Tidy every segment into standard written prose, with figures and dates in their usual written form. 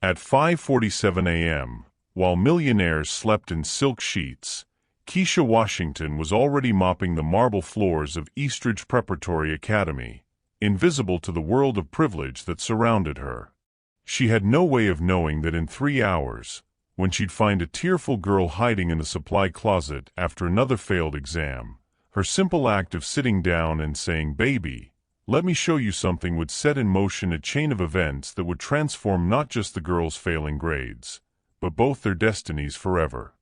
At 5:47 a.m., while millionaires slept in silk sheets, Keisha Washington was already mopping the marble floors of Eastridge Preparatory Academy, invisible to the world of privilege that surrounded her. She had no way of knowing that in 3 hours, when she'd find a tearful girl hiding in the supply closet after another failed exam, her simple act of sitting down and saying, "Baby, let me show you something," would set in motion a chain of events that would transform not just the girls' failing grades, but both their destinies forever.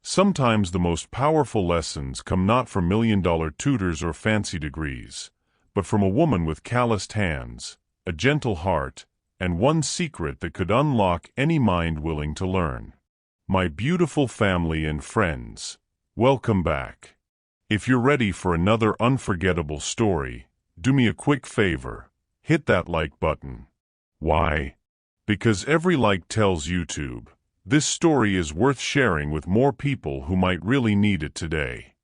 Sometimes the most powerful lessons come not from million-dollar tutors or fancy degrees, but from a woman with calloused hands, a gentle heart, and one secret that could unlock any mind willing to learn. My beautiful family and friends, welcome back. If you're ready for another unforgettable story, do me a quick favor, hit that like button. Why? Because every like tells YouTube, this story is worth sharing with more people who might really need it today.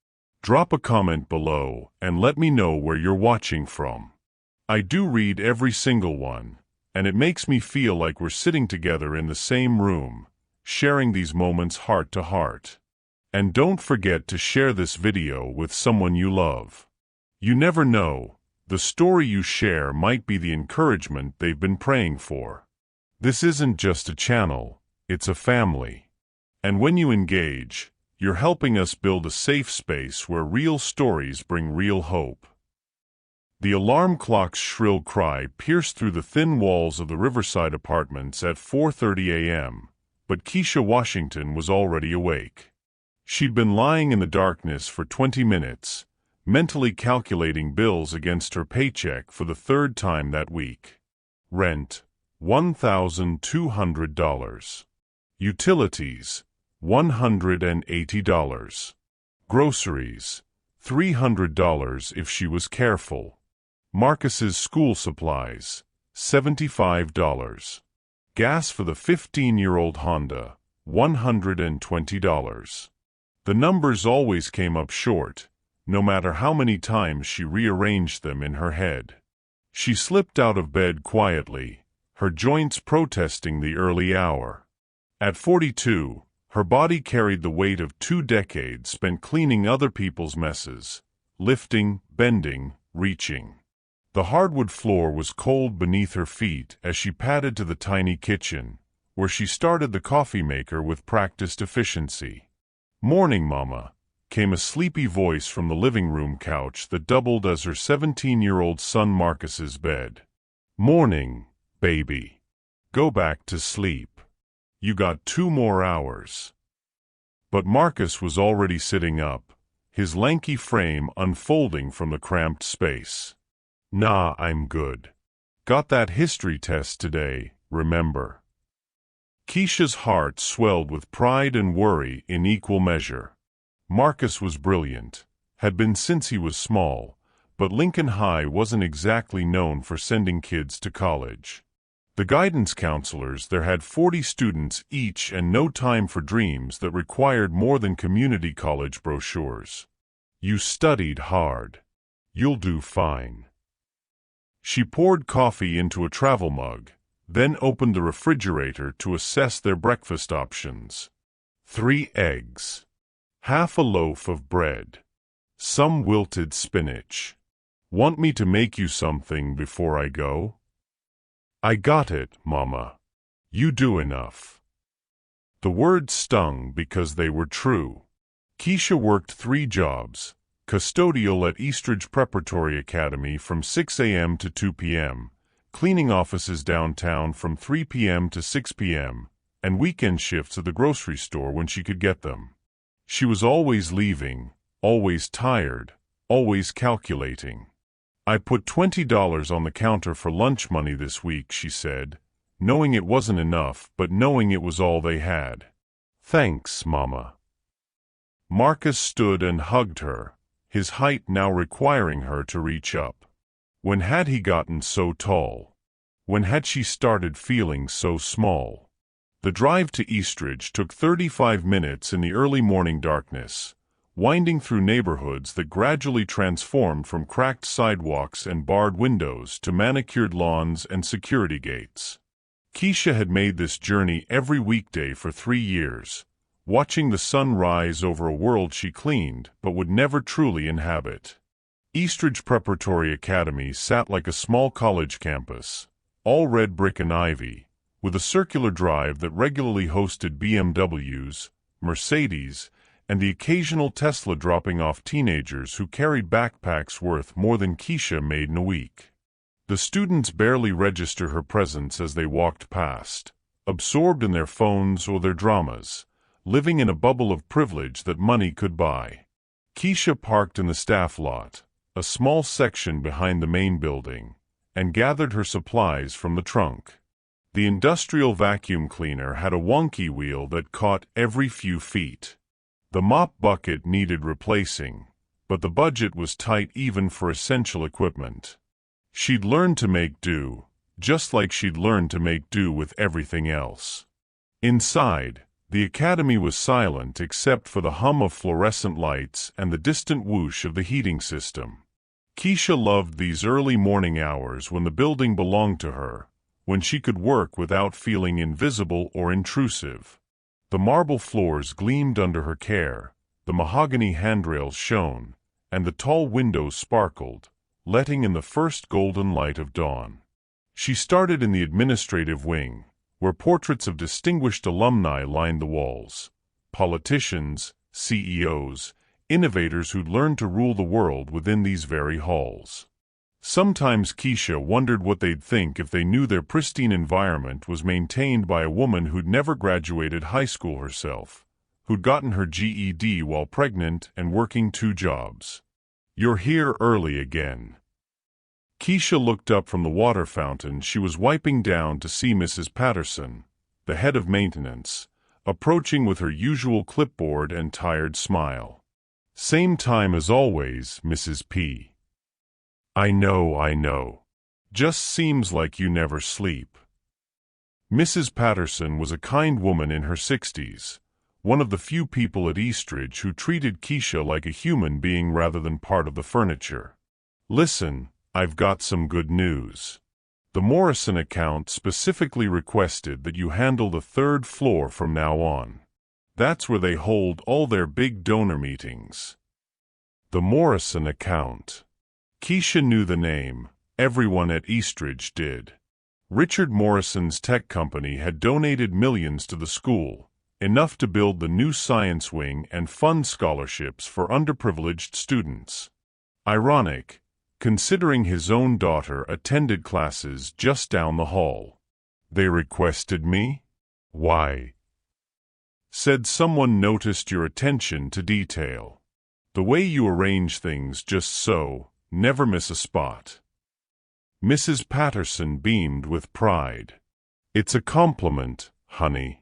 Drop a comment below and let me know where you're watching from. I do read every single one, and it makes me feel like we're sitting together in the same room, sharing these moments heart to heart. And don't forget to share this video with someone you love. You never know, the story you share might be the encouragement they've been praying for. This isn't just a channel, it's a family. And when you engage, you're helping us build a safe space where real stories bring real hope. The alarm clock's shrill cry pierced through the thin walls of the Riverside apartments at 4:30 a.m., but Keisha Washington was already awake. She'd been lying in the darkness for 20 minutes, mentally calculating bills against her paycheck for the third time that week. Rent, $1,200. Utilities, $180. Groceries, $300 if she was careful. Marcus's school supplies, $75. Gas for the 15-year-old Honda, $120. The numbers always came up short, no matter how many times she rearranged them in her head. She slipped out of bed quietly, her joints protesting the early hour. At 42, her body carried the weight of 2 decades spent cleaning other people's messes, lifting, bending, reaching. The hardwood floor was cold beneath her feet as she padded to the tiny kitchen, where she started the coffee maker with practiced efficiency. "Morning, Mama," came a sleepy voice from the living room couch that doubled as her 17-year-old son Marcus's bed. "Morning, baby. Go back to sleep. You got 2 more hours." But Marcus was already sitting up, his lanky frame unfolding from the cramped space. "Nah, I'm good. Got that history test today, remember?" Keisha's heart swelled with pride and worry in equal measure. Marcus was brilliant, had been since he was small, but Lincoln High wasn't exactly known for sending kids to college. The guidance counselors there had 40 students each and no time for dreams that required more than community college brochures. "You studied hard. You'll do fine." She poured coffee into a travel mug, then opened the refrigerator to assess their breakfast options. 3 eggs. Half a loaf of bread. Some wilted spinach. "Want me to make you something before I go?" "I got it, Mama. You do enough." The words stung because they were true. Keisha worked 3 jobs. Custodial at Eastridge Preparatory Academy from 6 a.m. to 2 p.m., cleaning offices downtown from 3 p.m. to 6 p.m., and weekend shifts at the grocery store when she could get them. She was always leaving, always tired, always calculating. "I put $20 on the counter for lunch money this week," she said, knowing it wasn't enough but knowing it was all they had. "Thanks, Mama." Marcus stood and hugged her, his height now requiring her to reach up. When had he gotten so tall? When had she started feeling so small? The drive to Eastridge took 35 minutes in the early morning darkness, winding through neighborhoods that gradually transformed from cracked sidewalks and barred windows to manicured lawns and security gates. Keisha had made this journey every weekday for 3 years, watching the sun rise over a world she cleaned but would never truly inhabit. Eastridge Preparatory Academy sat like a small college campus, all red brick and ivy, with a circular drive that regularly hosted BMWs, Mercedes, and the occasional Tesla dropping off teenagers who carried backpacks worth more than Keisha made in a week. The students barely register her presence as they walked past, absorbed in their phones or their dramas, living in a bubble of privilege that money could buy. Keisha parked in the staff lot, a small section behind the main building, and gathered her supplies from the trunk. The industrial vacuum cleaner had a wonky wheel that caught every few feet. The mop bucket needed replacing, but the budget was tight even for essential equipment. She'd learned to make do, just like she'd learned to make do with everything else. Inside, the academy was silent except for the hum of fluorescent lights and the distant whoosh of the heating system. Keisha loved these early morning hours when the building belonged to her, when she could work without feeling invisible or intrusive. The marble floors gleamed under her care, the mahogany handrails shone, and the tall windows sparkled, letting in the first golden light of dawn. She started in the administrative wing, where portraits of distinguished alumni lined the walls. Politicians, CEOs, innovators who'd learned to rule the world within these very halls. Sometimes Keisha wondered what they'd think if they knew their pristine environment was maintained by a woman who'd never graduated high school herself, who'd gotten her GED while pregnant and working 2 jobs. "You're here early again." Keisha looked up from the water fountain she was wiping down to see Mrs. Patterson, the head of maintenance, approaching with her usual clipboard and tired smile. "Same time as always, Mrs. P. I know. Just seems like you never sleep." Mrs. Patterson was a kind woman in her 60s, one of the few people at Eastridge who treated Keisha like a human being rather than part of the furniture. "Listen, I've got some good news. The Morrison account specifically requested that you handle the 3rd floor from now on. That's where they hold all their big donor meetings." The Morrison account. Keisha knew the name. Everyone at Eastridge did. Richard Morrison's tech company had donated millions to the school, enough to build the new science wing and fund scholarships for underprivileged students. Ironic, considering his own daughter attended classes just down the hall. "They requested me? Why?" Said someone noticed your attention to detail. The way you arrange things just so, never miss a spot. Mrs. Patterson beamed with pride. "It's a compliment, honey.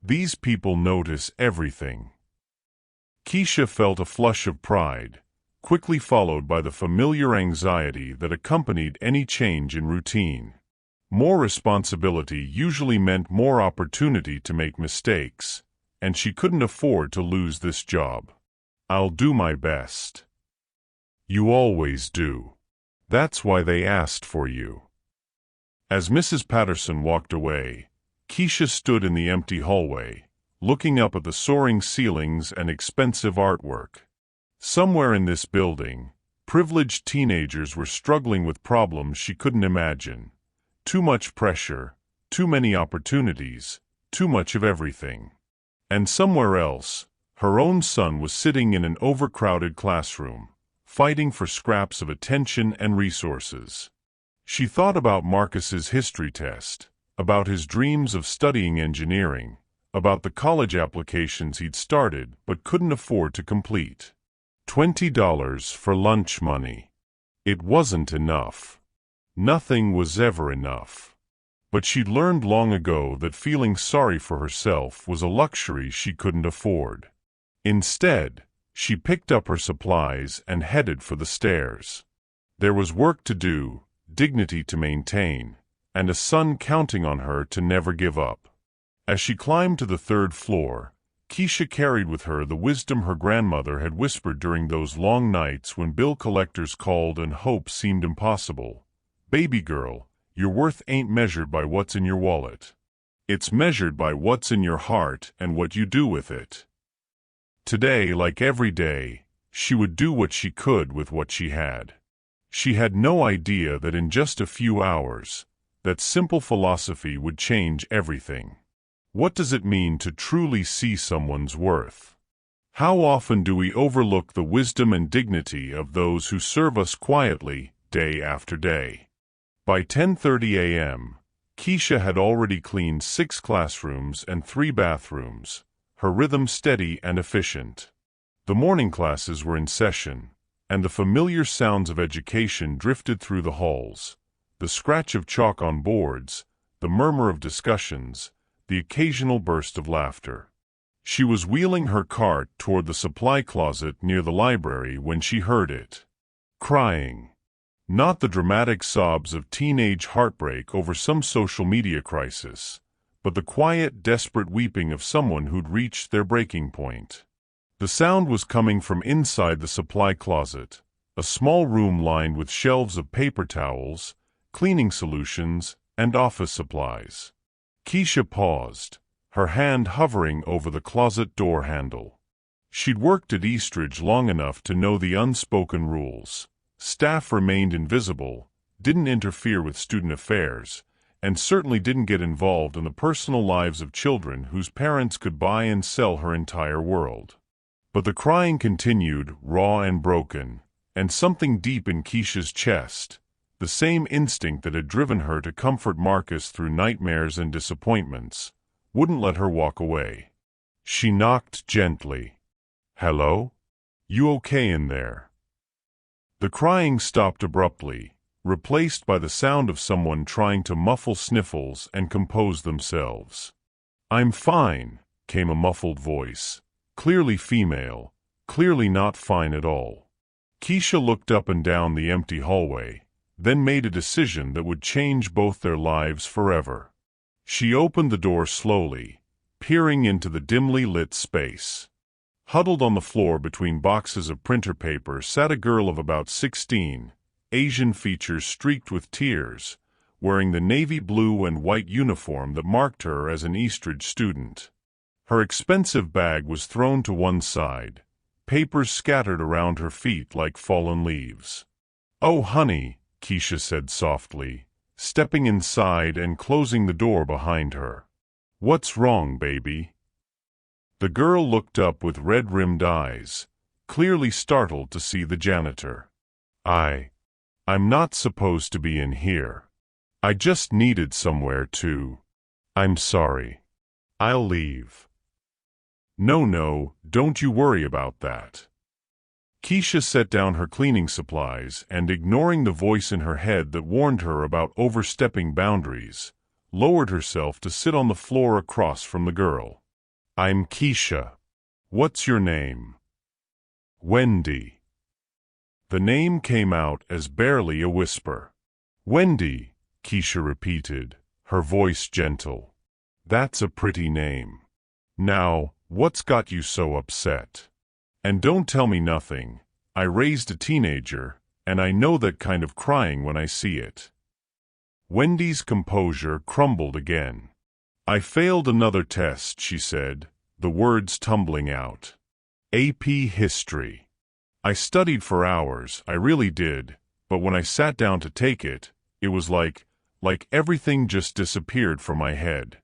These people notice everything." Keisha felt a flush of pride, quickly followed by the familiar anxiety that accompanied any change in routine. More responsibility usually meant more opportunity to make mistakes, and she couldn't afford to lose this job. "I'll do my best." "You always do. That's why they asked for you." As Mrs. Patterson walked away, Keisha stood in the empty hallway, looking up at the soaring ceilings and expensive artwork. Somewhere in this building, privileged teenagers were struggling with problems she couldn't imagine. Too much pressure, too many opportunities, too much of everything. And somewhere else, her own son was sitting in an overcrowded classroom, fighting for scraps of attention and resources. She thought about Marcus's history test, about his dreams of studying engineering, about the college applications he'd started but couldn't afford to complete. $20 for lunch money. It wasn't enough. Nothing was ever enough. But she'd learned long ago that feeling sorry for herself was a luxury she couldn't afford. Instead, she picked up her supplies and headed for the stairs. There was work to do, dignity to maintain, and a son counting on her to never give up. As she climbed to the 3rd floor, Keisha carried with her the wisdom her grandmother had whispered during those long nights when bill collectors called and hope seemed impossible. "Baby girl, your worth ain't measured by what's in your wallet. It's measured by what's in your heart and what you do with it. Today, like every day, she would do what she could with what she had. She had no idea that in just a few hours, that simple philosophy would change everything. What does it mean to truly see someone's worth? How often do we overlook the wisdom and dignity of those who serve us quietly, day after day? By 10:30 a.m., Keisha had already cleaned 6 classrooms and 3 bathrooms, her rhythm steady and efficient. The morning classes were in session, and the familiar sounds of education drifted through the halls, the scratch of chalk on boards, the murmur of discussions, the occasional burst of laughter. She was wheeling her cart toward the supply closet near the library when she heard it. Crying. Not the dramatic sobs of teenage heartbreak over some social media crisis, but the quiet, desperate weeping of someone who'd reached their breaking point. The sound was coming from inside the supply closet, a small room lined with shelves of paper towels, cleaning solutions, and office supplies. Keisha paused, her hand hovering over the closet door handle. She'd worked at Eastridge long enough to know the unspoken rules. Staff remained invisible, didn't interfere with student affairs, and certainly didn't get involved in the personal lives of children whose parents could buy and sell her entire world. But the crying continued, raw and broken, and something deep in Keisha's chest, the same instinct that had driven her to comfort Marcus through nightmares and disappointments, wouldn't let her walk away. She knocked gently. "Hello? You okay in there?" The crying stopped abruptly, replaced by the sound of someone trying to muffle sniffles and compose themselves. "I'm fine," came a muffled voice, clearly female, clearly not fine at all. Keisha looked up and down the empty hallway, then made a decision that would change both their lives forever. She opened the door slowly, peering into the dimly lit space. Huddled on the floor between boxes of printer paper sat a girl of about 16, Asian features streaked with tears, wearing the navy blue and white uniform that marked her as an Eastridge student. Her expensive bag was thrown to one side, papers scattered around her feet like fallen leaves. "Oh, honey," Keisha said softly, stepping inside and closing the door behind her. "What's wrong, baby?" The girl looked up with red-rimmed eyes, clearly startled to see the janitor. I'm not supposed to be in here. I just needed somewhere to. I'm sorry. I'll leave." No, don't you worry about that." Keisha set down her cleaning supplies and, ignoring the voice in her head that warned her about overstepping boundaries, lowered herself to sit on the floor across from the girl. "I'm Keisha. What's your name?" "Wendy." The name came out as barely a whisper. "Wendy," Keisha repeated, her voice gentle. "That's a pretty name. Now, what's got you so upset? And don't tell me nothing. I raised a teenager, and I know that kind of crying when I see it." Wendy's composure crumbled again. "I failed another test," she said, the words tumbling out. "AP History. I studied for hours, I really did, but when I sat down to take it, it was like everything just disappeared from my head.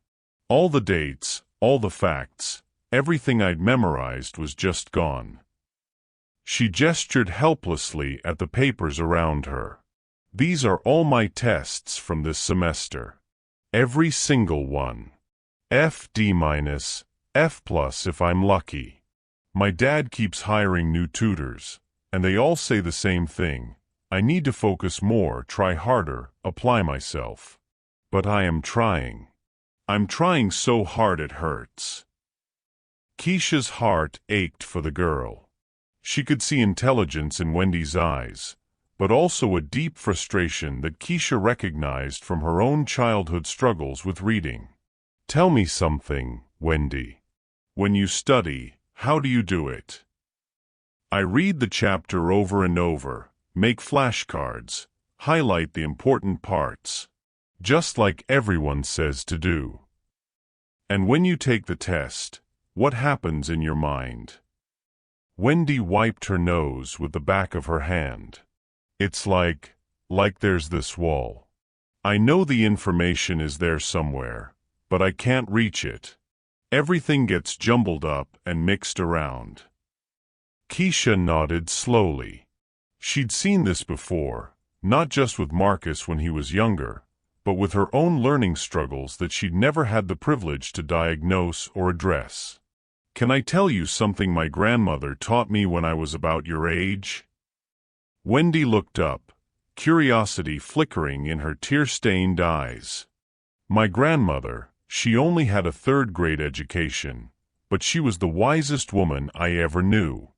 All the dates, all the facts, everything I'd memorized was just gone." She gestured helplessly at the papers around her. "These are all my tests from this semester. Every single one. F D-, F+ if I'm lucky. My dad keeps hiring new tutors, and they all say the same thing. I need to focus more, try harder, apply myself. But I am trying. I'm trying so hard it hurts." Keisha's heart ached for the girl. She could see intelligence in Wendy's eyes, but also a deep frustration that Keisha recognized from her own childhood struggles with reading. "Tell me something, Wendy. When you study, how do you do it?" "I read the chapter over and over, make flashcards, highlight the important parts. Just like everyone says to do." And when you take the test, what happens in your mind? Wendy wiped her nose with the back of her hand. It's like there's this wall. I know the information is there somewhere, but I can't reach it. Everything gets jumbled up and mixed around. Keisha nodded slowly. She'd seen this before, not just with Marcus when he was younger, but with her own learning struggles that she'd never had the privilege to diagnose or address. Can I tell you something my grandmother taught me when I was about your age? Wendy looked up, curiosity flickering in her tear-stained eyes. My grandmother, she only had a third-grade education, but she was the wisest woman I ever knew.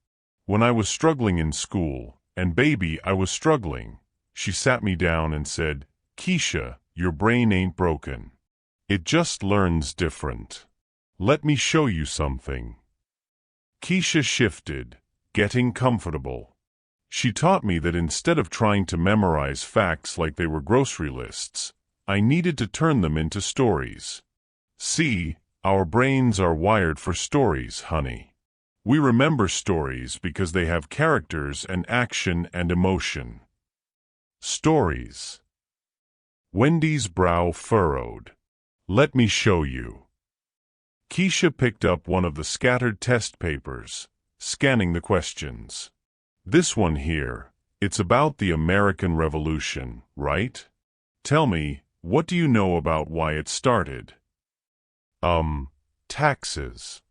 When I was struggling in school, and baby, I was struggling, she sat me down and said, "Keisha, your brain ain't broken. It just learns different. Let me show you something." Keisha shifted, getting comfortable. She taught me that instead of trying to memorize facts like they were grocery lists, I needed to turn them into stories. See, our brains are wired for stories, honey. We remember stories because they have characters and action and emotion. Stories. Wendy's brow furrowed. Let me show you. Keisha picked up one of the scattered test papers, scanning the questions. This one here, it's about the American Revolution, right? Tell me, what do you know about why it started? Taxes.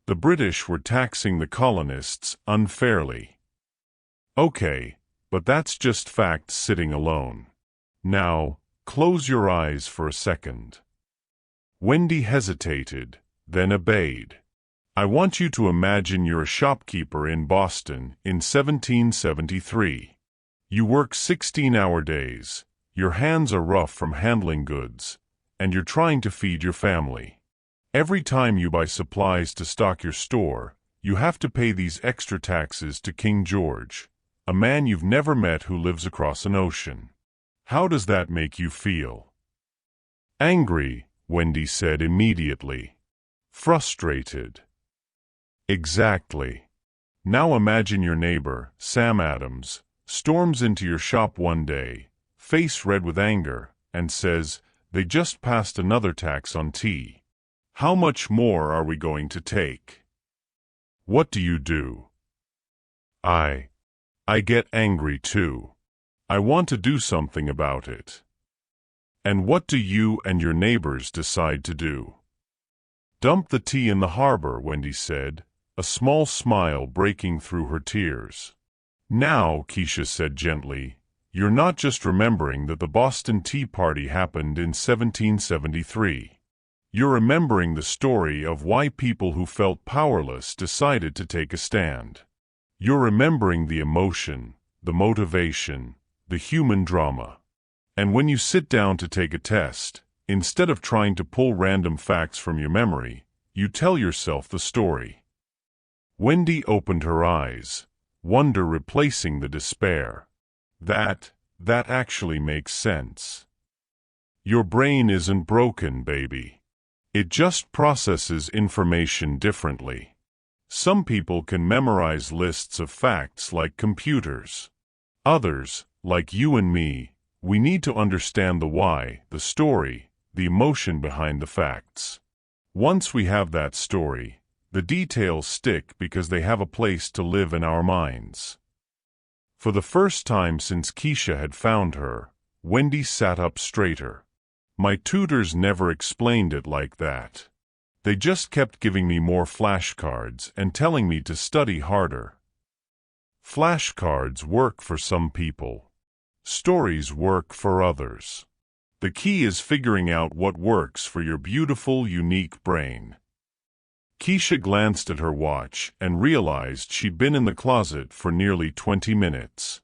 The British were taxing the colonists unfairly. Okay, but that's just facts sitting alone. Now, close your eyes for a second. Wendy hesitated, then obeyed. I want you to imagine you're a shopkeeper in Boston in 1773. You work 16-hour days, your hands are rough from handling goods, and you're trying to feed your family. Every time you buy supplies to stock your store, you have to pay these extra taxes to King George, a man you've never met who lives across an ocean. How does that make you feel? Angry, Wendy said immediately. Frustrated. Exactly. Now imagine your neighbor, Sam Adams, storms into your shop one day, face red with anger, and says, "They just passed another tax on tea. How much more are we going to take?" What do? I get angry too. I want to do something about it. And what do you and your neighbors decide to do? Dump the tea in the harbor, Wendy said, a small smile breaking through her tears. Now, Keisha said gently, you're not just remembering that the Boston Tea Party happened in 1773. You're remembering the story of why people who felt powerless decided to take a stand. You're remembering the emotion, the motivation, the human drama. And when you sit down to take a test, instead of trying to pull random facts from your memory, you tell yourself the story. Wendy opened her eyes, wonder replacing the despair. That actually makes sense. Your brain isn't broken, baby. It just processes information differently. Some people can memorize lists of facts like computers. Others, like you and me, we need to understand the why, the story, the emotion behind the facts. Once we have that story, the details stick because they have a place to live in our minds. For the first time since Keisha had found her, Wendy sat up straighter. My tutors never explained it like that. They just kept giving me more flashcards and telling me to study harder. Flashcards work for some people. Stories work for others. The key is figuring out what works for your beautiful, unique brain. Keisha glanced at her watch and realized she'd been in the closet for nearly 20 minutes.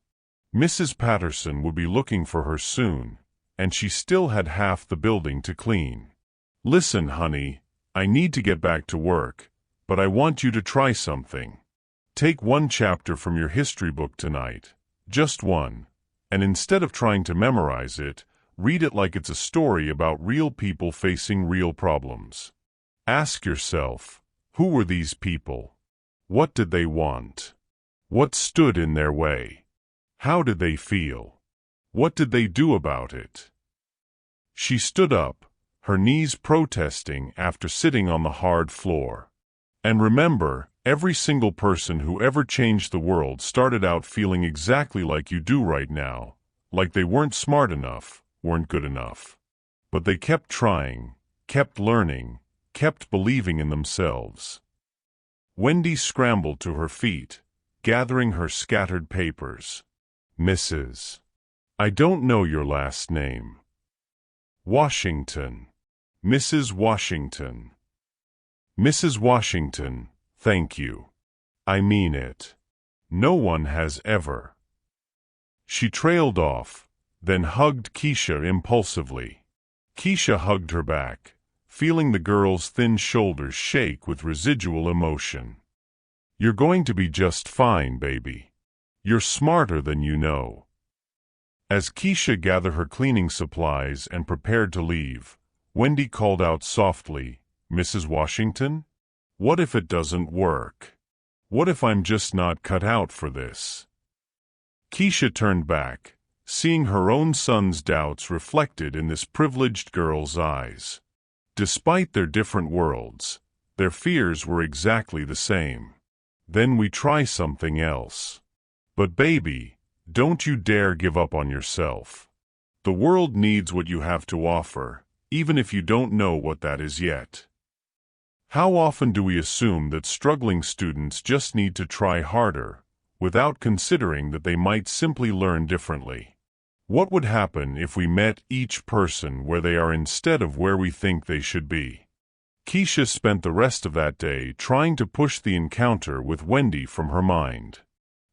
Mrs. Patterson would be looking for her soon, and she still had half the building to clean. Listen, honey, I need to get back to work, but I want you to try something. Take one chapter from your history book tonight, just one, and instead of trying to memorize it, read it like it's a story about real people facing real problems. Ask yourself, who were these people? What did they want? What stood in their way? How did they feel? What did they do about it? She stood up, her knees protesting after sitting on the hard floor. And remember, every single person who ever changed the world started out feeling exactly like you do right now, like they weren't smart enough, weren't good enough. But they kept trying, kept learning, kept believing in themselves. Wendy scrambled to her feet, gathering her scattered papers. Mrs. I don't know your last name. Washington. Mrs. Washington. Mrs. Washington, thank you. I mean it. No one has ever. She trailed off, then hugged Keisha impulsively. Keisha hugged her back, feeling the girl's thin shoulders shake with residual emotion. You're going to be just fine, baby. You're smarter than you know. As Keisha gathered her cleaning supplies and prepared to leave, Wendy called out softly, Mrs. Washington? What if it doesn't work? What if I'm just not cut out for this? Keisha turned back, seeing her own son's doubts reflected in this privileged girl's eyes. Despite their different worlds, their fears were exactly the same. Then we try something else. But baby, don't you dare give up on yourself. The world needs what you have to offer, even if you don't know what that is yet. How often do we assume that struggling students just need to try harder, without considering that they might simply learn differently? What would happen if we met each person where they are instead of where we think they should be? Keisha spent the rest of that day trying to push the encounter with Wendy from her mind.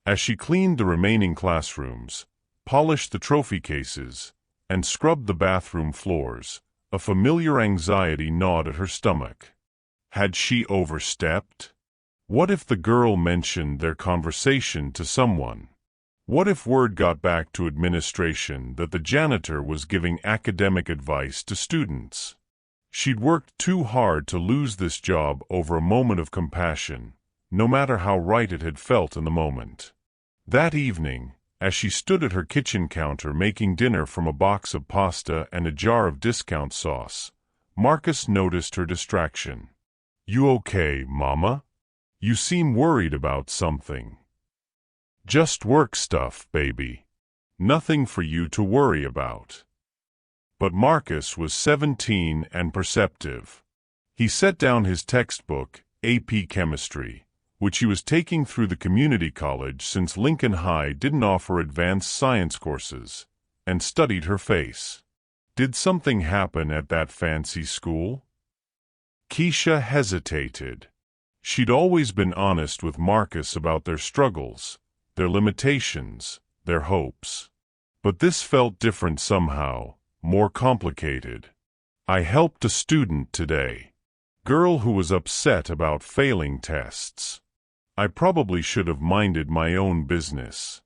As she cleaned the remaining classrooms, polished the trophy cases, and scrubbed the bathroom floors, a familiar anxiety gnawed at her stomach. Had she overstepped? What if the girl mentioned their conversation to someone? What if word got back to administration that the janitor was giving academic advice to students? She'd worked too hard to lose this job over a moment of compassion, no matter how right it had felt in the moment. That evening, as she stood at her kitchen counter making dinner from a box of pasta and a jar of discount sauce, Marcus noticed her distraction. You okay, Mama? You seem worried about something. Just work stuff, baby. Nothing for you to worry about. But Marcus was 17 and perceptive. He set down his textbook, AP Chemistry, which he was taking through the community college since Lincoln High didn't offer advanced science courses, and studied her face. Did something happen at that fancy school? Keisha hesitated. She'd always been honest with Marcus about their struggles, their limitations, their hopes. But this felt different somehow, more complicated. I helped a student today. Girl who was upset about failing tests. I probably should have minded my own business.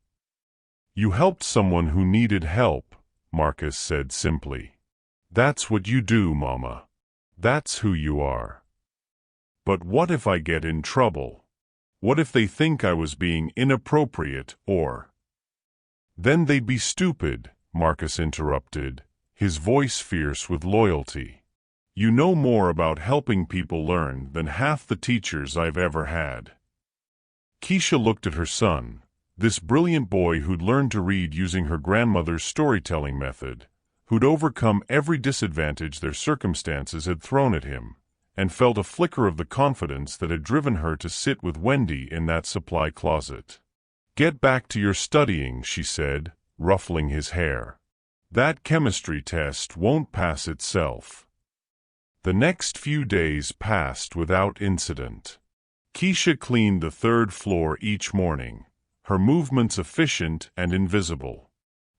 You helped someone who needed help, Marcus said simply. That's what you do, Mama. That's who you are. But what if I get in trouble? What if they think I was being inappropriate or... Then they'd be stupid, Marcus interrupted, his voice fierce with loyalty. You know more about helping people learn than half the teachers I've ever had. Keisha looked at her son, this brilliant boy who'd learned to read using her grandmother's storytelling method, who'd overcome every disadvantage their circumstances had thrown at him, and felt a flicker of the confidence that had driven her to sit with Wendy in that supply closet. Get back to your studying, she said, ruffling his hair. That chemistry test won't pass itself. The next few days passed without incident. Keisha cleaned the third floor each morning, her movements efficient and invisible.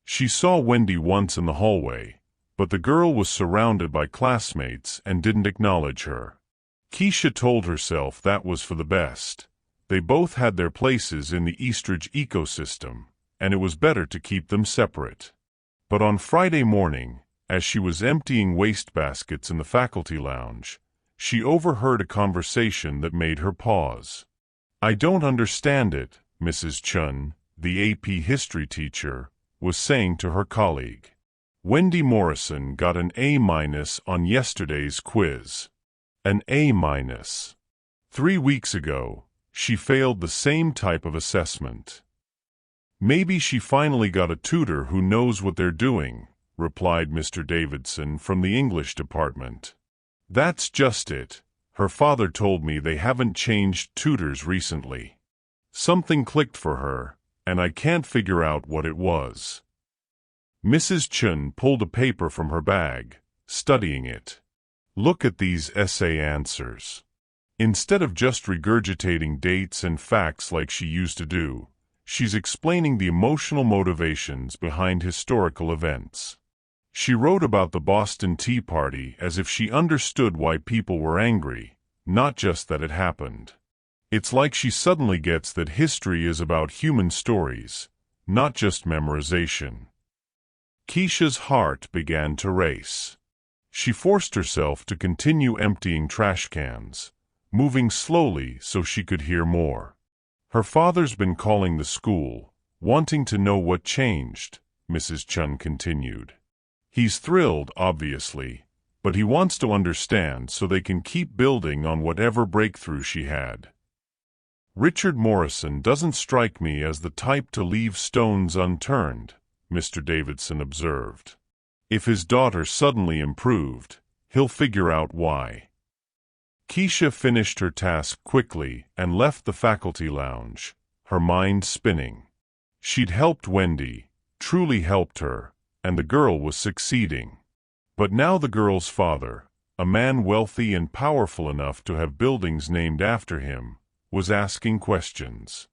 She saw Wendy once in the hallway, but the girl was surrounded by classmates and didn't acknowledge her. Keisha told herself that was for the best. They both had their places in the Eastridge ecosystem, and it was better to keep them separate. But on Friday morning, as she was emptying wastebaskets in the faculty lounge, she overheard a conversation that made her pause. "I don't understand it," Mrs. Chun, the AP history teacher, was saying to her colleague. "Wendy Morrison got an A- on yesterday's quiz. An A-. 3 weeks ago, she failed the same type of assessment." "Maybe she finally got a tutor who knows what they're doing," replied Mr. Davidson from the English department. "That's just it. Her father told me they haven't changed tutors recently. Something clicked for her, and I can't figure out what it was." Mrs. Chun pulled a paper from her bag, studying it. "Look at these essay answers. Instead of just regurgitating dates and facts like she used to do, she's explaining the emotional motivations behind historical events. She wrote about the Boston Tea Party as if she understood why people were angry, not just that it happened. It's like she suddenly gets that history is about human stories, not just memorization." Keisha's heart began to race. She forced herself to continue emptying trash cans, moving slowly so she could hear more. "Her father's been calling the school, wanting to know what changed," Mrs. Chun continued. "He's thrilled, obviously, but he wants to understand so they can keep building on whatever breakthrough she had." "Richard Morrison doesn't strike me as the type to leave stones unturned," Mr. Davidson observed. "If his daughter suddenly improved, he'll figure out why." Keisha finished her task quickly and left the faculty lounge, her mind spinning. She'd helped Wendy, truly helped her, and the girl was succeeding. But now the girl's father, a man wealthy and powerful enough to have buildings named after him, was asking questions.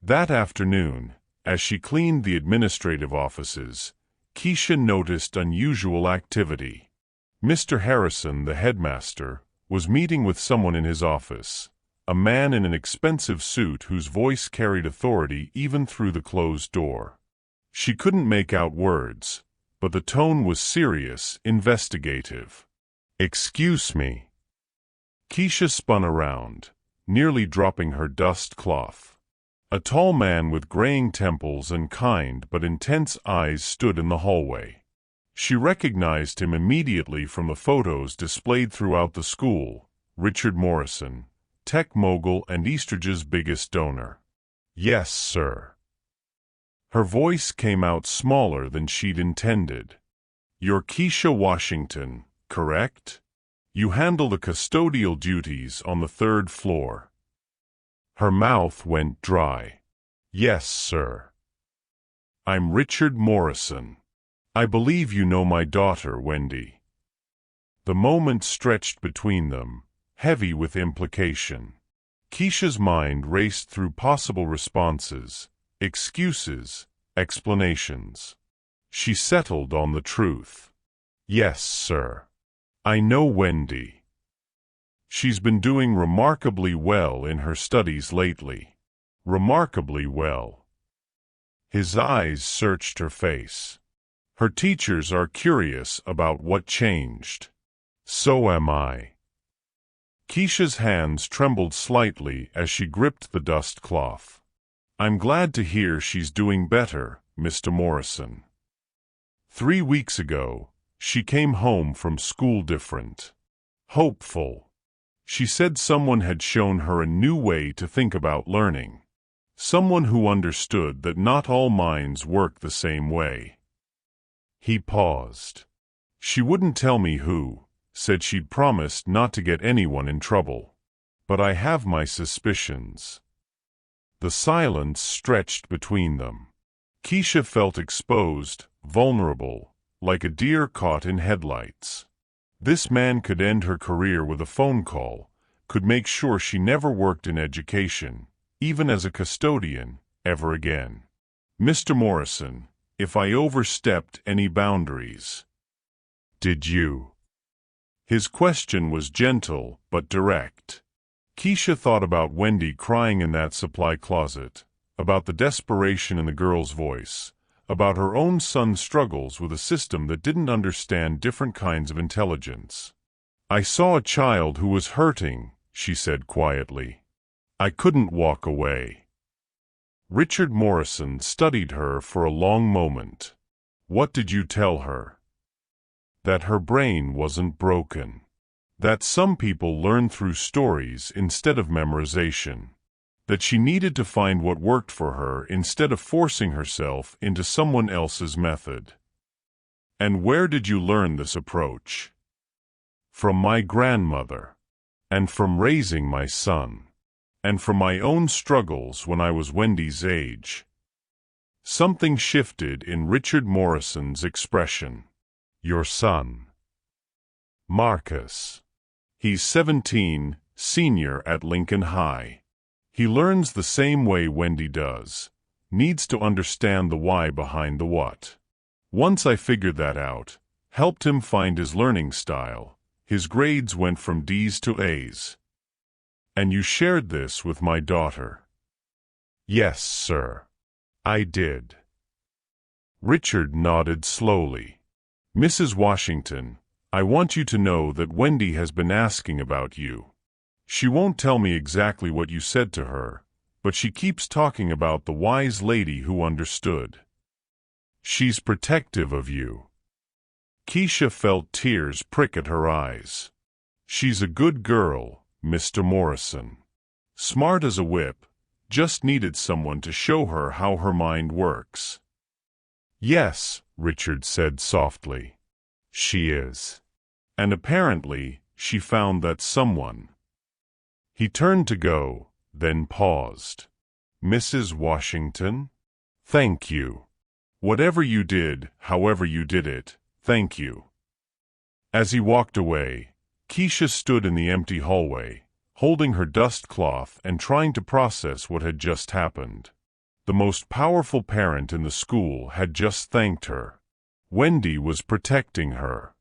That afternoon, as she cleaned the administrative offices, Keisha noticed unusual activity. Mr. Harrison, the headmaster, was meeting with someone in his office, a man in an expensive suit whose voice carried authority even through the closed door. She couldn't make out words, but the tone was serious, investigative. "Excuse me." Keisha spun around, nearly dropping her dust cloth. A tall man with graying temples and kind but intense eyes stood in the hallway. She recognized him immediately from the photos displayed throughout the school. Richard Morrison, tech mogul and Eastridge's biggest donor. "Yes, sir." Her voice came out smaller than she'd intended. "You're Keisha Washington, correct? You handle the custodial duties on the 3rd floor." Her mouth went dry. "Yes, sir." "I'm Richard Morrison. I believe you know my daughter, Wendy." The moment stretched between them, heavy with implication. Keisha's mind raced through possible responses, excuses, explanations. She settled on the truth. "Yes, sir. I know Wendy. She's been doing remarkably well in her studies lately." "Remarkably well." His eyes searched her face. "Her teachers are curious about what changed." "So am I." Keisha's hands trembled slightly as she gripped the dust cloth. "I'm glad to hear she's doing better, Mr. Morrison." 3 weeks ago, she came home from school different. Hopeful. She said someone had shown her a new way to think about learning. Someone who understood that not all minds work the same way. He paused. "She wouldn't tell me who, said she'd promised not to get anyone in trouble. But I have my suspicions." The silence stretched between them. Keisha felt exposed, vulnerable, like a deer caught in headlights. This man could end her career with a phone call, could make sure she never worked in education, even as a custodian, ever again. "Mr. Morrison, if I overstepped any boundaries." "Did you?" His question was gentle but direct. Keisha thought about Wendy crying in that supply closet, about the desperation in the girl's voice, about her own son's struggles with a system that didn't understand different kinds of intelligence. I saw a child who was hurting, she said quietly. I couldn't walk away. Richard Morrison studied her for a long moment. What did you tell her? That her brain wasn't broken. That some people learn through stories instead of memorization. That she needed to find what worked for her instead of forcing herself into someone else's method. And where did you learn this approach? From my grandmother. And from raising my son. And from my own struggles when I was Wendy's age. Something shifted in Richard Morrison's expression. Your son. Marcus. He's 17, senior at Lincoln High. He learns the same way Wendy does. Needs to understand the why behind the what. Once I figured that out, helped him find his learning style, his grades went from D's to A's. And you shared this with my daughter? Yes, sir. I did. Richard nodded slowly. Mrs. Washington, I want you to know that Wendy has been asking about you. She won't tell me exactly what you said to her, but she keeps talking about the wise lady who understood. She's protective of you. Keisha felt tears prick at her eyes. She's a good girl, Mr. Morrison. Smart as a whip, just needed someone to show her how her mind works. Yes, Richard said softly. She is. And apparently, she found that someone. He turned to go, then paused. Mrs. Washington? Thank you. Whatever you did, however you did it, thank you. As he walked away, Keisha stood in the empty hallway, holding her dust cloth and trying to process what had just happened. The most powerful parent in the school had just thanked her. Wendy was protecting her.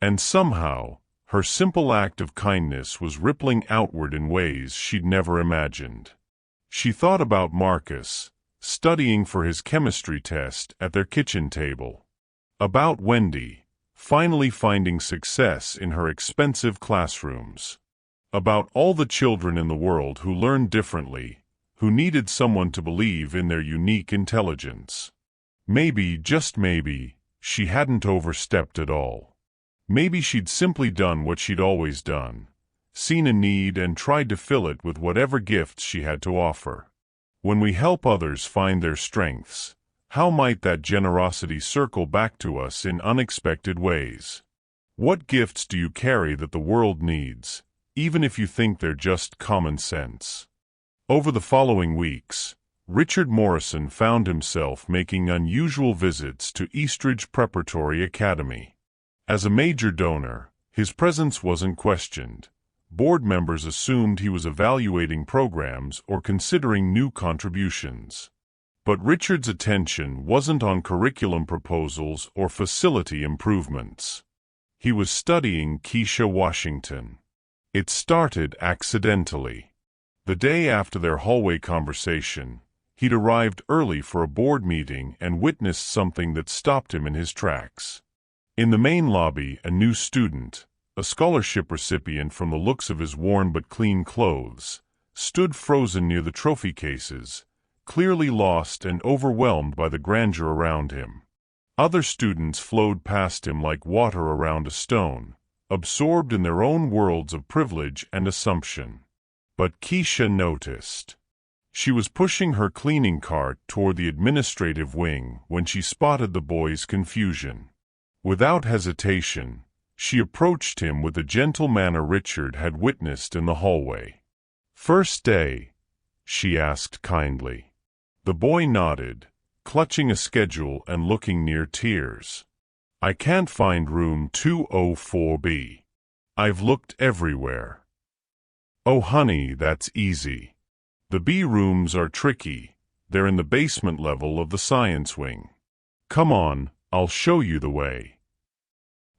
And somehow, her simple act of kindness was rippling outward in ways she'd never imagined. She thought about Marcus, studying for his chemistry test at their kitchen table. About Wendy, finally finding success in her expensive classrooms. About all the children in the world who learned differently, who needed someone to believe in their unique intelligence. Maybe, just maybe, she hadn't overstepped at all. Maybe she'd simply done what she'd always done, seen a need and tried to fill it with whatever gifts she had to offer. When we help others find their strengths, how might that generosity circle back to us in unexpected ways? What gifts do you carry that the world needs, even if you think they're just common sense? Over the following weeks, Richard Morrison found himself making unusual visits to Eastridge Preparatory Academy. As a major donor, his presence wasn't questioned. Board members assumed he was evaluating programs or considering new contributions. But Richard's attention wasn't on curriculum proposals or facility improvements. He was studying Keisha Washington. It started accidentally. The day after their hallway conversation, he'd arrived early for a board meeting and witnessed something that stopped him in his tracks. In the main lobby, a new student, a scholarship recipient from the looks of his worn but clean clothes, stood frozen near the trophy cases, clearly lost and overwhelmed by the grandeur around him. Other students flowed past him like water around a stone, absorbed in their own worlds of privilege and assumption. But Keisha noticed. She was pushing her cleaning cart toward the administrative wing when she spotted the boy's confusion. Without hesitation, she approached him with the gentle manner Richard had witnessed in the hallway. "First day?" she asked kindly. The boy nodded, clutching a schedule and looking near tears. "I can't find room 204B. I've looked everywhere." "Oh honey, that's easy. The B rooms are tricky. They're in the basement level of the science wing. Come on, I'll show you the way."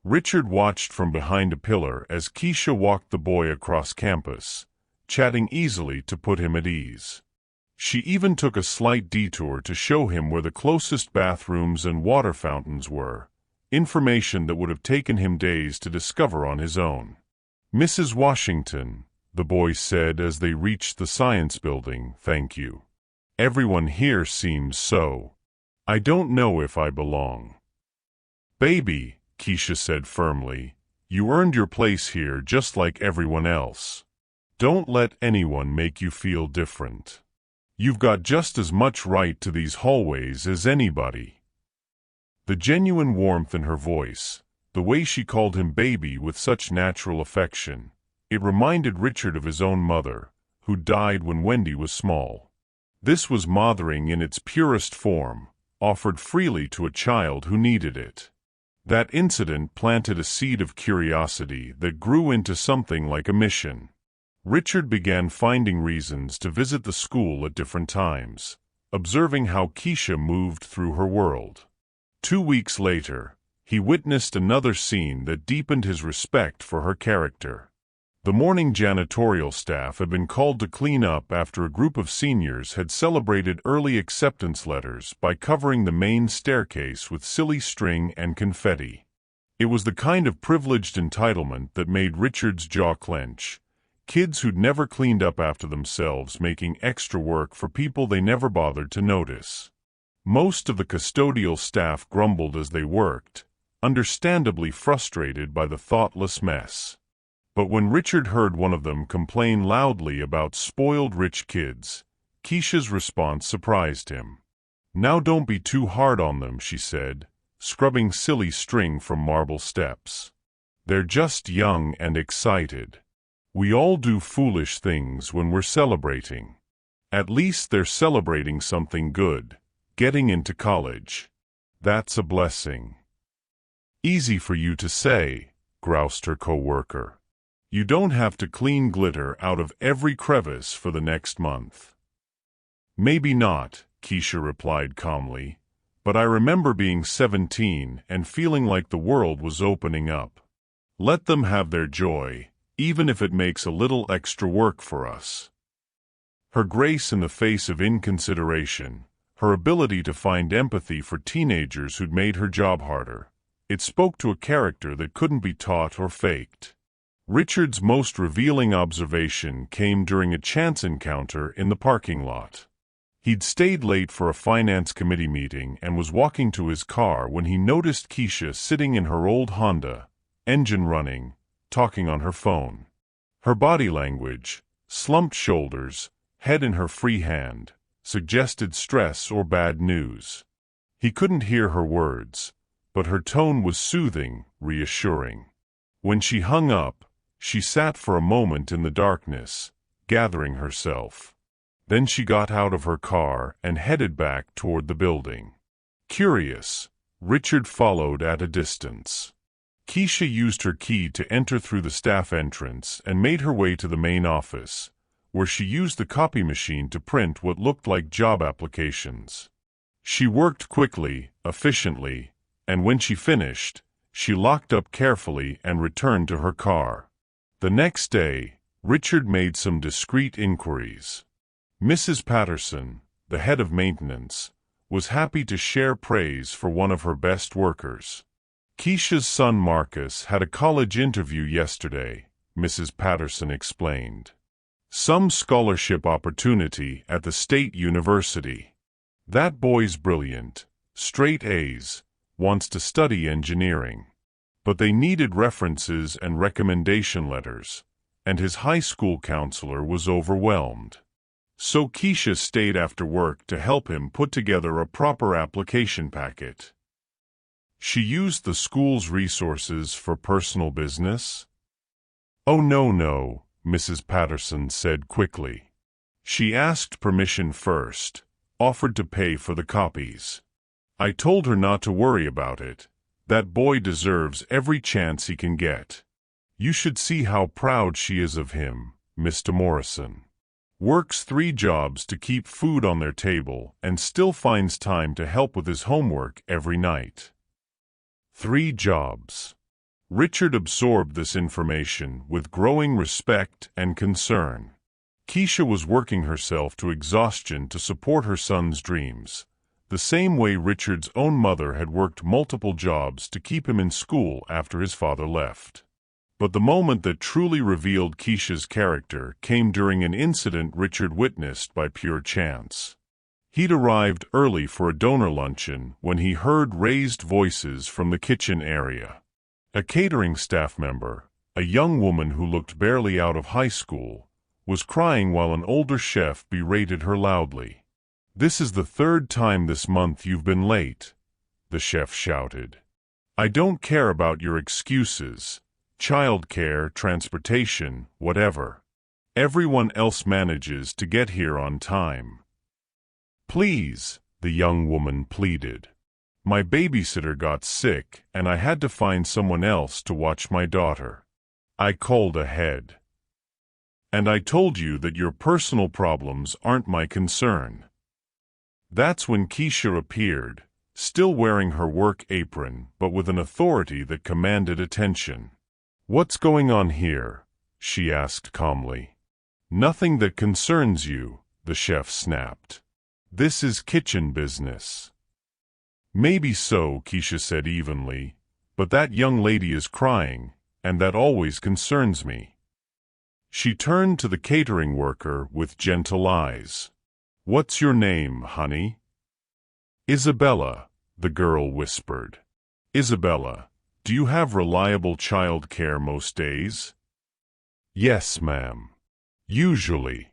Richard watched from behind a pillar as Keisha walked the boy across campus, chatting easily to put him at ease. She even took a slight detour to show him where the closest bathrooms and water fountains were, information that would have taken him days to discover on his own. Mrs. Washington, the boy said as they reached the science building, thank you. Everyone here seems so. I don't know if I belong. Baby, Keisha said firmly, you earned your place here just like everyone else. Don't let anyone make you feel different. You've got just as much right to these hallways as anybody. The genuine warmth in her voice, the way she called him baby with such natural affection, it reminded Richard of his own mother, who died when Wendy was small. This was mothering in its purest form, offered freely to a child who needed it. That incident planted a seed of curiosity that grew into something like a mission. Richard began finding reasons to visit the school at different times, observing how Keisha moved through her world. 2 weeks later, he witnessed another scene that deepened his respect for her character. The morning janitorial staff had been called to clean up after a group of seniors had celebrated early acceptance letters by covering the main staircase with silly string and confetti. It was the kind of privileged entitlement that made Richard's jaw clench. Kids who'd never cleaned up after themselves making extra work for people they never bothered to notice. Most of the custodial staff grumbled as they worked, understandably frustrated by the thoughtless mess. But when Richard heard one of them complain loudly about spoiled rich kids, Keisha's response surprised him. Now don't be too hard on them, she said, scrubbing silly string from marble steps. They're just young and excited. We all do foolish things when we're celebrating. At least they're celebrating something good, getting into college. That's a blessing. Easy for you to say, groused her co-worker. You don't have to clean glitter out of every crevice for the next month. Maybe not, Keisha replied calmly, but I remember being 17 and feeling like the world was opening up. Let them have their joy, even if it makes a little extra work for us. Her grace in the face of inconsideration, her ability to find empathy for teenagers who'd made her job harder, it spoke to a character that couldn't be taught or faked. Richard's most revealing observation came during a chance encounter in the parking lot. He'd stayed late for a finance committee meeting and was walking to his car when he noticed Keisha sitting in her old Honda, engine running, talking on her phone. Her body language, slumped shoulders, head in her free hand, suggested stress or bad news. He couldn't hear her words, but her tone was soothing, reassuring. When she hung up, she sat for a moment in the darkness, gathering herself. Then she got out of her car and headed back toward the building. Curious, Richard followed at a distance. Keisha used her key to enter through the staff entrance and made her way to the main office, where she used the copy machine to print what looked like job applications. She worked quickly, efficiently, and when she finished, she locked up carefully and returned to her car. The next day, Richard made some discreet inquiries. Mrs. Patterson, the head of maintenance, was happy to share praise for one of her best workers. Keisha's son Marcus had a college interview yesterday, Mrs. Patterson explained. Some scholarship opportunity at the state university. That boy's brilliant, straight A's, wants to study engineering. But they needed references and recommendation letters, and his high school counselor was overwhelmed. So Keisha stayed after work to help him put together a proper application packet. She used the school's resources for personal business? Oh no, Mrs. Patterson said quickly. She asked permission first, offered to pay for the copies. I told her not to worry about it. That boy deserves every chance he can get. You should see how proud she is of him, Mr. Morrison. Works 3 jobs to keep food on their table and still finds time to help with his homework every night. 3 jobs. Richard absorbed this information with growing respect and concern. Keisha was working herself to exhaustion to support her son's dreams, the same way Richard's own mother had worked multiple jobs to keep him in school after his father left. But the moment that truly revealed Keisha's character came during an incident Richard witnessed by pure chance. He'd arrived early for a donor luncheon when he heard raised voices from the kitchen area. A catering staff member, a young woman who looked barely out of high school, was crying while an older chef berated her loudly. "This is the third time this month you've been late," the chef shouted. "I don't care about your excuses. Childcare, transportation, whatever. Everyone else manages to get here on time." "Please," the young woman pleaded. "My babysitter got sick and I had to find someone else to watch my daughter. I called ahead. And I told you that your personal problems aren't my concern." That's when Keisha appeared, still wearing her work apron but with an authority that commanded attention. "What's going on here?" she asked calmly. "Nothing that concerns you," the chef snapped. "This is kitchen business." "Maybe so," Keisha said evenly, "but that young lady is crying, and that always concerns me." She turned to the catering worker with gentle eyes. "What's your name, honey?" "Isabella," the girl whispered. "Isabella, do you have reliable child care most days?" "Yes, ma'am. Usually.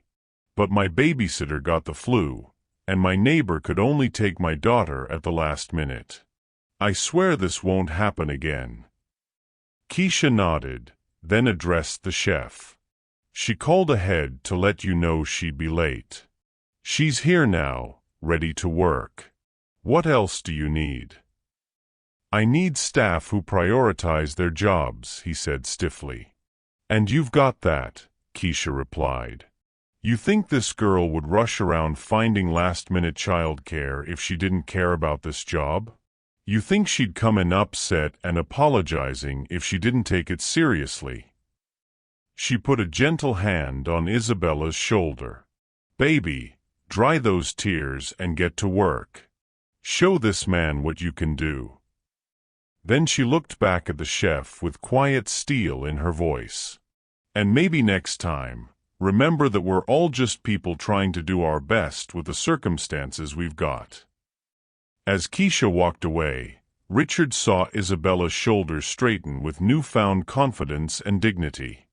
But my babysitter got the flu, and my neighbor could only take my daughter at the last minute. I swear this won't happen again." Keisha nodded, then addressed the chef. "She called ahead to let you know she'd be late. She's here now, ready to work. What else do you need?" "I need staff who prioritize their jobs," he said stiffly. "And you've got that," Keisha replied. "You think this girl would rush around finding last-minute childcare if she didn't care about this job? You think she'd come in upset and apologizing if she didn't take it seriously?" She put a gentle hand on Isabella's shoulder. "Baby, dry those tears and get to work. Show this man what you can do." Then she looked back at the chef with quiet steel in her voice. "And maybe next time, remember that we're all just people trying to do our best with the circumstances we've got." As Keisha walked away, Richard saw Isabella's shoulders straighten with newfound confidence and dignity.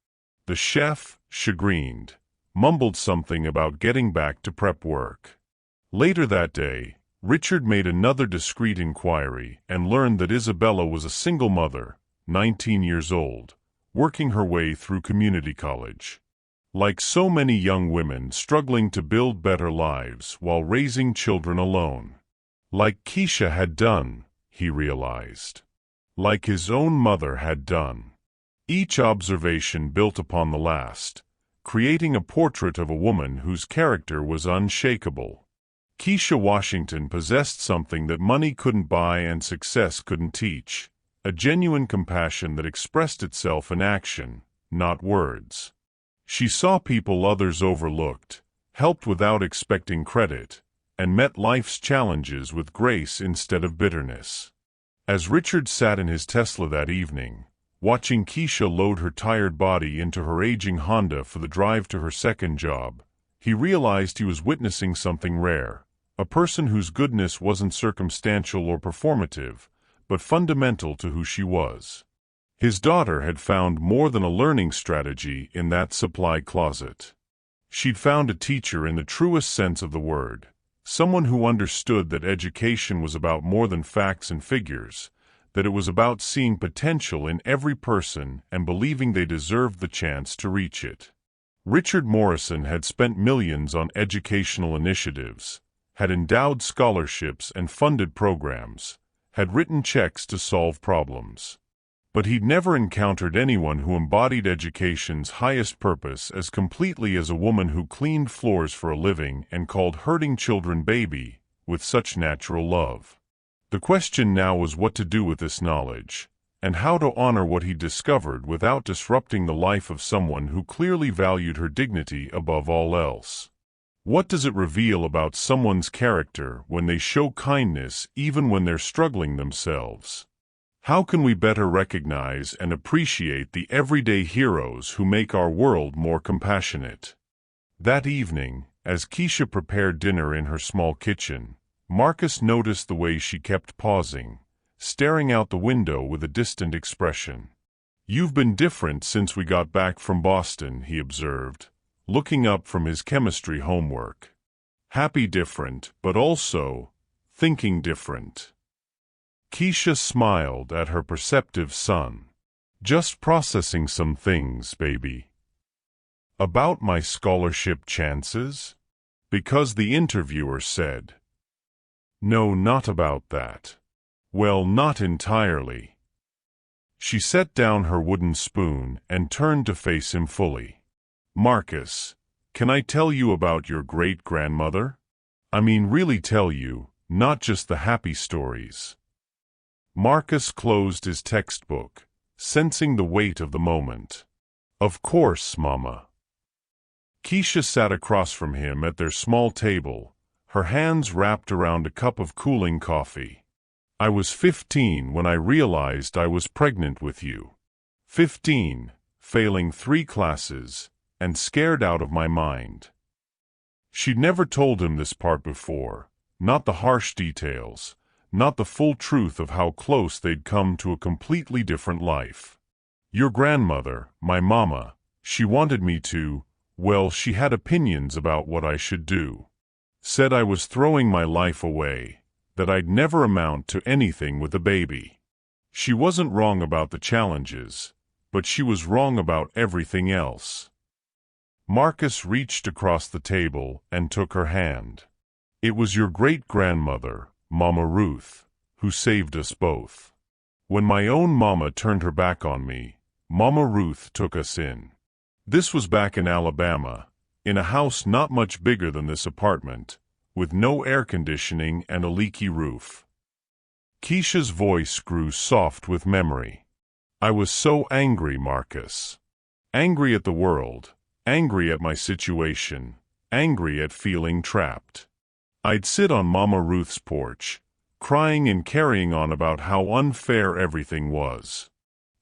The chef, chagrined, mumbled something about getting back to prep work. Later that day, Richard made another discreet inquiry and learned that Isabella was a single mother, 19 years old, working her way through community college. Like so many young women struggling to build better lives while raising children alone. Like Keisha had done, he realized. Like his own mother had done. Each observation built upon the last, creating a portrait of a woman whose character was unshakable. Keisha Washington possessed something that money couldn't buy and success couldn't teach, a genuine compassion that expressed itself in action, not words. She saw people others overlooked, helped without expecting credit, and met life's challenges with grace instead of bitterness. As Richard sat in his Tesla that evening, watching Keisha load her tired body into her aging Honda for the drive to her second job, he realized he was witnessing something rare, a person whose goodness wasn't circumstantial or performative, but fundamental to who she was. His daughter had found more than a learning strategy in that supply closet. She'd found a teacher in the truest sense of the word, someone who understood that education was about more than facts and figures, that it was about seeing potential in every person and believing they deserved the chance to reach it. Richard Morrison had spent millions on educational initiatives, had endowed scholarships and funded programs, had written checks to solve problems. But he'd never encountered anyone who embodied education's highest purpose as completely as a woman who cleaned floors for a living and called hurting children baby, with such natural love. The question now was what to do with this knowledge, and how to honor what he discovered without disrupting the life of someone who clearly valued her dignity above all else. What does it reveal about someone's character when they show kindness even when they're struggling themselves? How can we better recognize and appreciate the everyday heroes who make our world more compassionate? That evening, as Keisha prepared dinner in her small kitchen, Marcus noticed the way she kept pausing, staring out the window with a distant expression. "You've been different since we got back from Boston," he observed, looking up from his chemistry homework. "Happy different, but also thinking different." Keisha smiled at her perceptive son. "Just processing some things, baby." "About my scholarship chances?" "Because the interviewer said." "No, not about that." "Well, not entirely." She set down her wooden spoon and turned to face him fully. "Marcus, can I tell you about your great-grandmother? I mean really tell you, not just the happy stories." Marcus closed his textbook, sensing the weight of the moment. "Of course, Mama." Keisha sat across from him at their small table, her hands wrapped around a cup of cooling coffee. "I was 15 when I realized I was pregnant with you. 15, failing 3 classes, and scared out of my mind." She'd never told him this part before, not the harsh details, not the full truth of how close they'd come to a completely different life. "Your grandmother, my mama, she wanted me to, well, she had opinions about what I should do. Said I was throwing my life away, that I'd never amount to anything with a baby. She wasn't wrong about the challenges, but she was wrong about everything else." Marcus reached across the table and took her hand. "It was your great-grandmother, Mama Ruth, who saved us both. When my own mama turned her back on me, Mama Ruth took us in. This was back in Alabama, in a house not much bigger than this apartment, with no air conditioning and a leaky roof." Keisha's voice grew soft with memory. "I was so angry, Marcus. Angry at the world, angry at my situation, angry at feeling trapped. I'd sit on Mama Ruth's porch, crying and carrying on about how unfair everything was.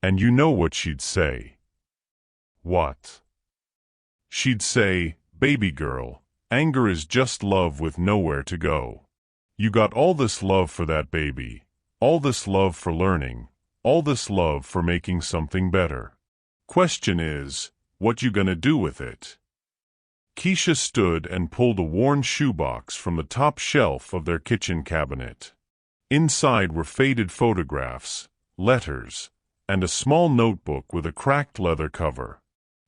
And you know what she'd say?" "What?" "She'd say, 'Baby girl, anger is just love with nowhere to go. You got all this love for that baby, all this love for learning, all this love for making something better. Question is, what you gonna do with it?'" Keisha stood and pulled a worn shoebox from the top shelf of their kitchen cabinet. Inside were faded photographs, letters, and a small notebook with a cracked leather cover.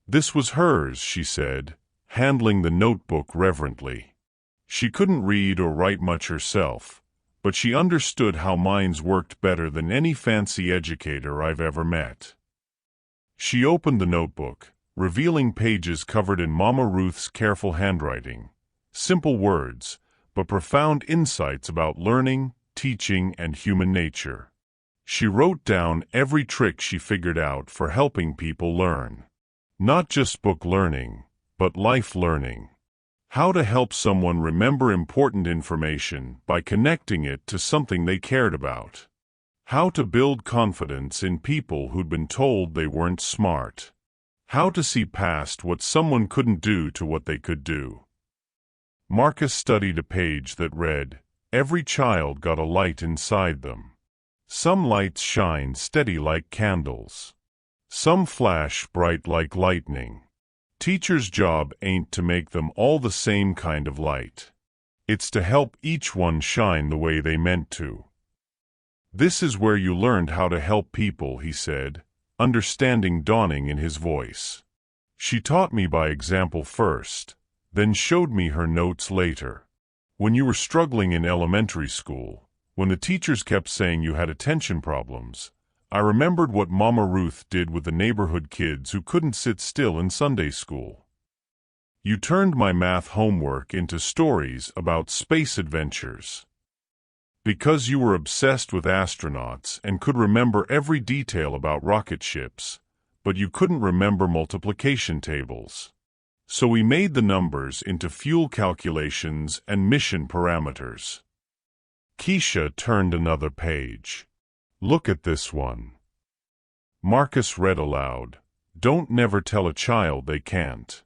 "This was hers," she said, handling the notebook reverently. "She couldn't read or write much herself, but she understood how minds worked better than any fancy educator I've ever met." She opened the notebook, revealing pages covered in Mama Ruth's careful handwriting. Simple words, but profound insights about learning, teaching, and human nature. She wrote down every trick she figured out for helping people learn. Not just book learning, but life learning. How to help someone remember important information by connecting it to something they cared about. How to build confidence in people who'd been told they weren't smart. How to see past what someone couldn't do to what they could do. Marcus studied a page that read, "Every child got a light inside them. Some lights shine steady like candles. Some flash bright like lightning. Teacher's job ain't to make them all the same kind of light. It's to help each one shine the way they meant to." "This is where you learned how to help people," he said, understanding dawning in his voice. "She taught me by example first, then showed me her notes later. When you were struggling in elementary school, when the teachers kept saying you had attention problems, I remembered what Mama Ruth did with the neighborhood kids who couldn't sit still in Sunday school. You turned my math homework into stories about space adventures. Because you were obsessed with astronauts and could remember every detail about rocket ships, but you couldn't remember multiplication tables. So we made the numbers into fuel calculations and mission parameters." Keisha turned another page. Look at this one. Marcus read aloud. Don't never tell a child they can't.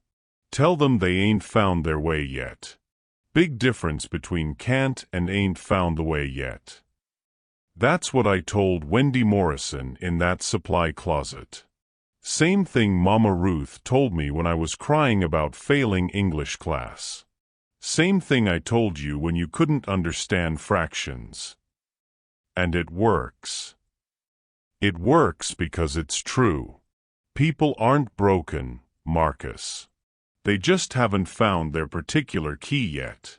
Tell them they ain't found their way yet. Big difference between can't and ain't found the way yet. That's what I told Wendy Morrison in that supply closet. Same thing Mama Ruth told me when I was crying about failing English class. Same thing I told you when you couldn't understand fractions. And it works. It works because it's true. People aren't broken, Marcus. They just haven't found their particular key yet.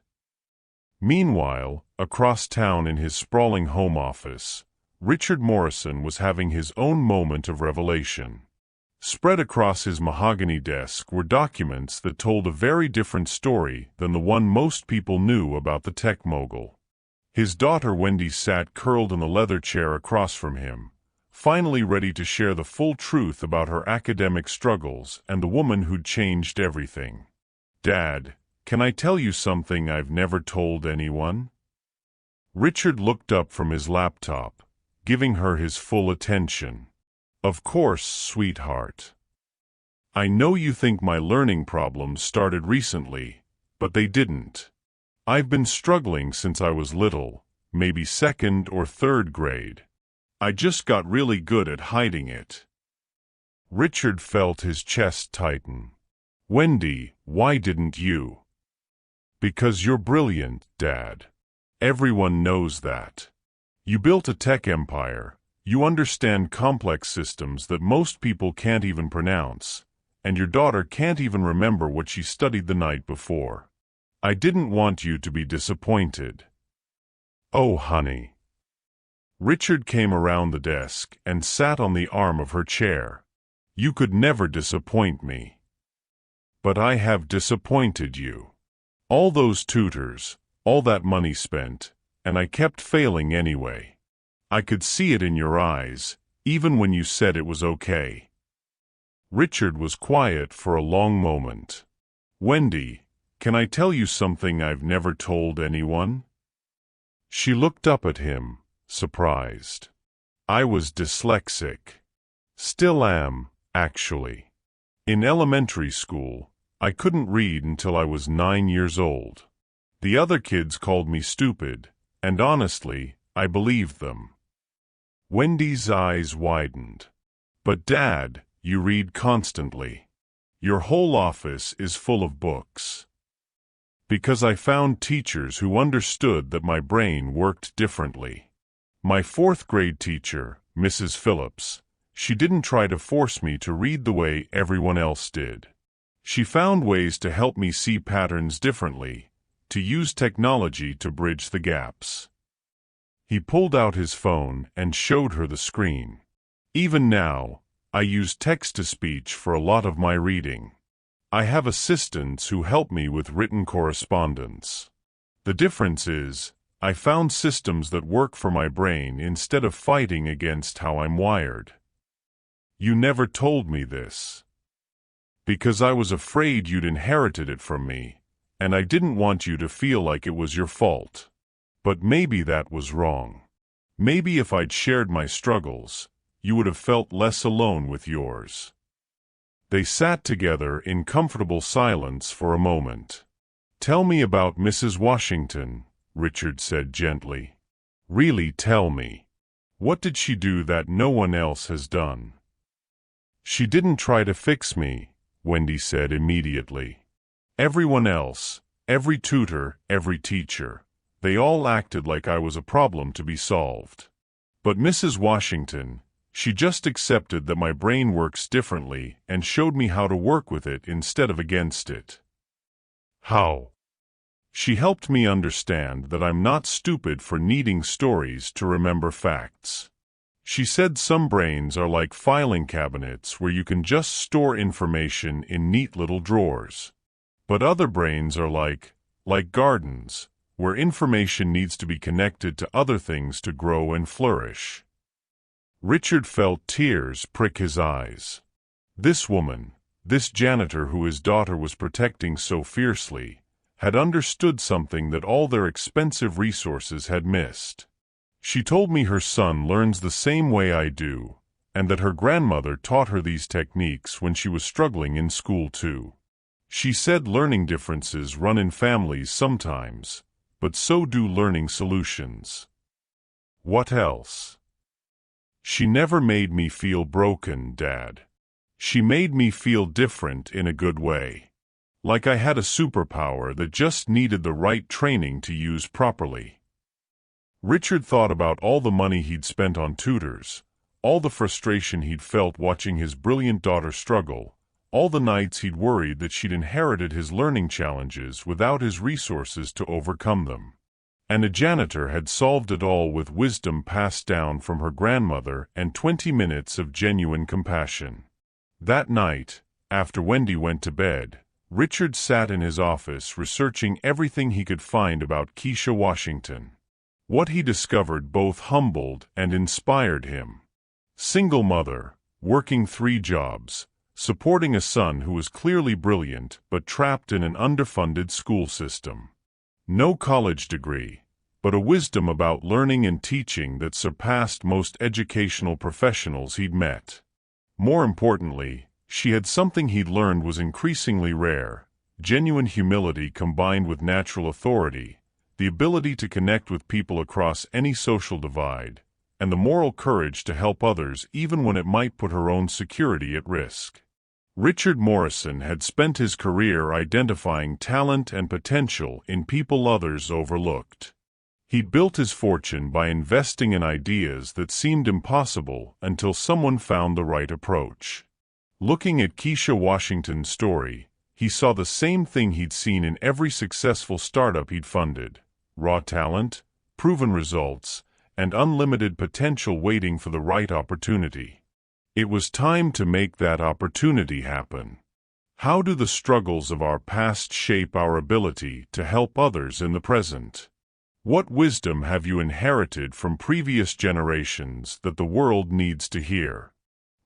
Meanwhile, across town in his sprawling home office, Richard Morrison was having his own moment of revelation. Spread across his mahogany desk were documents that told a very different story than the one most people knew about the tech mogul. His daughter Wendy sat curled in a leather chair across from him, finally ready to share the full truth about her academic struggles and the woman who'd changed everything. Dad, can I tell you something I've never told anyone? Richard looked up from his laptop, giving her his full attention. Of course, sweetheart. I know you think my learning problems started recently, but they didn't. I've been struggling since I was little, maybe second or third grade. I just got really good at hiding it. Richard felt his chest tighten. Wendy, why didn't you? Because you're brilliant, Dad. Everyone knows that. You built a tech empire. You understand complex systems that most people can't even pronounce, and your daughter can't even remember what she studied the night before. I didn't want you to be disappointed. Oh, honey. Richard came around the desk and sat on the arm of her chair. You could never disappoint me. But I have disappointed you. All those tutors, all that money spent, and I kept failing anyway. I could see it in your eyes, even when you said it was okay. Richard was quiet for a long moment. Wendy, can I tell you something I've never told anyone? She looked up at him, surprised. I was dyslexic. Still am, actually. In elementary school, I couldn't read until I was 9 years old. The other kids called me stupid, and honestly, I believed them. Wendy's eyes widened. But Dad, you read constantly. Your whole office is full of books. Because I found teachers who understood that my brain worked differently. My fourth grade teacher, Mrs. Phillips, she didn't try to force me to read the way everyone else did. She found ways to help me see patterns differently, to use technology to bridge the gaps. He pulled out his phone and showed her the screen. Even now, I use text-to-speech for a lot of my reading. I have assistants who help me with written correspondence. The difference is, I found systems that work for my brain instead of fighting against how I'm wired. You never told me this. Because I was afraid you'd inherited it from me, and I didn't want you to feel like it was your fault. But maybe that was wrong. Maybe if I'd shared my struggles, you would have felt less alone with yours. They sat together in comfortable silence for a moment. Tell me about Mrs. Washington, Richard said gently. Really tell me. What did she do that no one else has done? She didn't try to fix me, Wendy said immediately. Everyone else, every tutor, every teacher, they all acted like I was a problem to be solved. But Mrs. Washington, she just accepted that my brain works differently and showed me how to work with it instead of against it. How? She helped me understand that I'm not stupid for needing stories to remember facts. She said some brains are like filing cabinets where you can just store information in neat little drawers. But other brains are like gardens, where information needs to be connected to other things to grow and flourish. Richard felt tears prick his eyes. This woman, this janitor who his daughter was protecting so fiercely, had understood something that all their expensive resources had missed. She told me her son learns the same way I do, and that her grandmother taught her these techniques when she was struggling in school too. She said learning differences run in families sometimes, but so do learning solutions. What else? She never made me feel broken, Dad. She made me feel different in a good way. Like I had a superpower that just needed the right training to use properly. Richard thought about all the money he'd spent on tutors, all the frustration he'd felt watching his brilliant daughter struggle, all the nights he'd worried that she'd inherited his learning challenges without his resources to overcome them. And a janitor had solved it all with wisdom passed down from her grandmother and 20 minutes of genuine compassion. That night, after Wendy went to bed, Richard sat in his office researching everything he could find about Keisha Washington. What he discovered both humbled and inspired him. Single mother, working 3 jobs, supporting a son who was clearly brilliant but trapped in an underfunded school system. No college degree, but a wisdom about learning and teaching that surpassed most educational professionals he'd met. More importantly, she had something he'd learned was increasingly rare: genuine humility combined with natural authority, the ability to connect with people across any social divide, and the moral courage to help others even when it might put her own security at risk. Richard Morrison had spent his career identifying talent and potential in people others overlooked. He'd built his fortune by investing in ideas that seemed impossible until someone found the right approach. Looking at Keisha Washington's story, he saw the same thing he'd seen in every successful startup he'd funded: raw talent, proven results, and unlimited potential waiting for the right opportunity. It was time to make that opportunity happen. How do the struggles of our past shape our ability to help others in the present? What wisdom have you inherited from previous generations that the world needs to hear?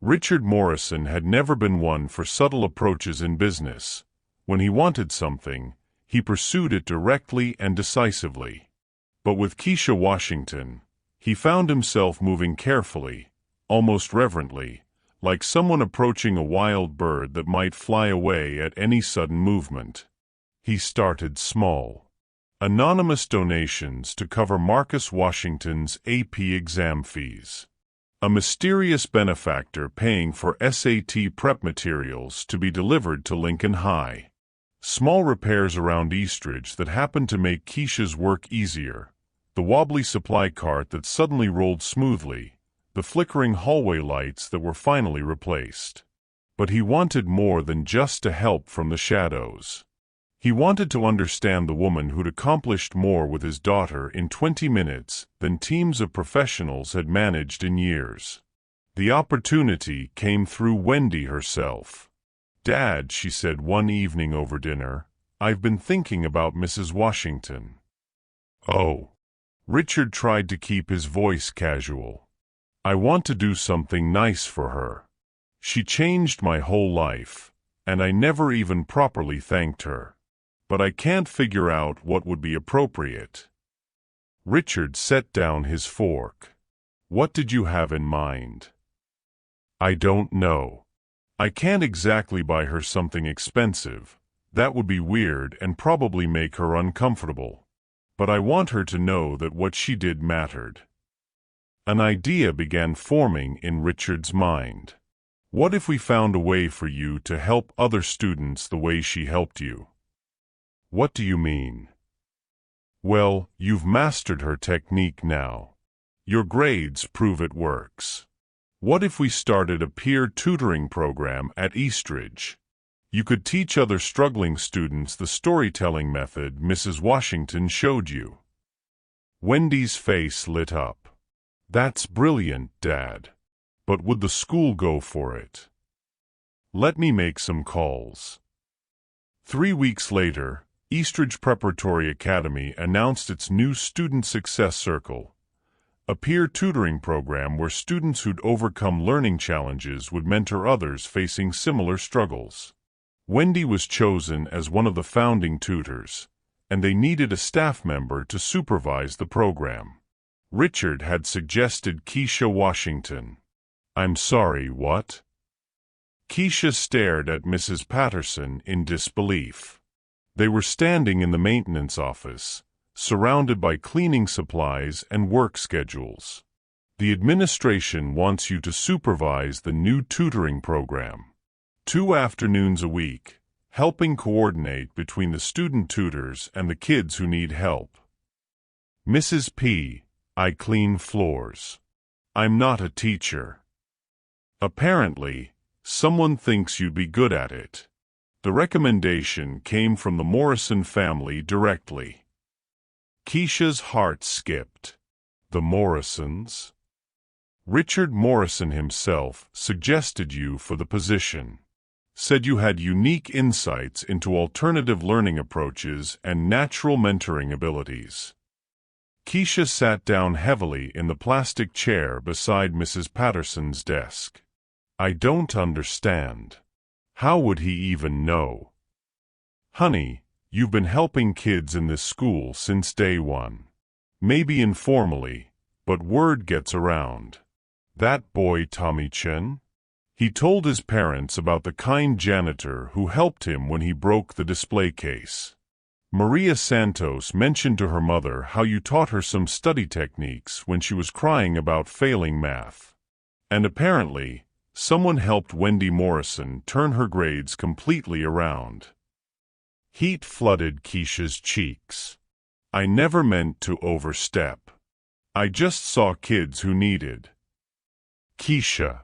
Richard Morrison had never been one for subtle approaches in business. When he wanted something, he pursued it directly and decisively. But with Keisha Washington, he found himself moving carefully, almost reverently, like someone approaching a wild bird that might fly away at any sudden movement. He started small. Anonymous donations to cover Marcus Washington's AP exam fees. A mysterious benefactor paying for SAT prep materials to be delivered to Lincoln High. Small repairs around Eastridge that happened to make Keisha's work easier. The wobbly supply cart that suddenly rolled smoothly. The flickering hallway lights that were finally replaced. But he wanted more than just to help from the shadows. He wanted to understand the woman who'd accomplished more with his daughter in 20 minutes than teams of professionals had managed in years. The opportunity came through Wendy herself. "Dad," she said one evening over dinner, "I've been thinking about Mrs. Washington." "Oh." Richard tried to keep his voice casual. "I want to do something nice for her. She changed my whole life, and I never even properly thanked her. But I can't figure out what would be appropriate." Richard set down his fork. "What did you have in mind?" "I don't know. I can't exactly buy her something expensive. That would be weird and probably make her uncomfortable. But I want her to know that what she did mattered." An idea began forming in Richard's mind. "What if we found a way for you to help other students the way she helped you?" "What do you mean?" "Well, you've mastered her technique now. Your grades prove it works. What if we started a peer tutoring program at Eastridge? You could teach other struggling students the storytelling method Mrs. Washington showed you." Wendy's face lit up. "That's brilliant, Dad. But would the school go for it?" "Let me make some calls." 3 weeks later, Eastridge Preparatory Academy announced its new Student Success Circle, a peer tutoring program where students who'd overcome learning challenges would mentor others facing similar struggles. Wendy was chosen as one of the founding tutors, and they needed a staff member to supervise the program. Richard had suggested Keisha Washington. I'm sorry, what? Keisha stared at Mrs. Patterson in disbelief. They were standing in the maintenance office, surrounded by cleaning supplies and work schedules. The administration wants you to supervise the new tutoring program. 2 afternoons a week, helping coordinate between the student tutors and the kids who need help. Mrs. P, I clean floors. I'm not a teacher. Apparently, someone thinks you'd be good at it. The recommendation came from the Morrison family directly. Keisha's heart skipped. The Morrisons? Richard Morrison himself suggested you for the position. Said you had unique insights into alternative learning approaches and natural mentoring abilities. Keisha sat down heavily in the plastic chair beside Mrs. Patterson's desk. I don't understand. How would he even know? Honey, you've been helping kids in this school since day one. Maybe informally, but word gets around. That boy Tommy Chen? He told his parents about the kind janitor who helped him when he broke the display case. Maria Santos mentioned to her mother how you taught her some study techniques when she was crying about failing math. And apparently, someone helped Wendy Morrison turn her grades completely around. Heat flooded Keisha's cheeks. I never meant to overstep. I just saw kids who needed. Keisha.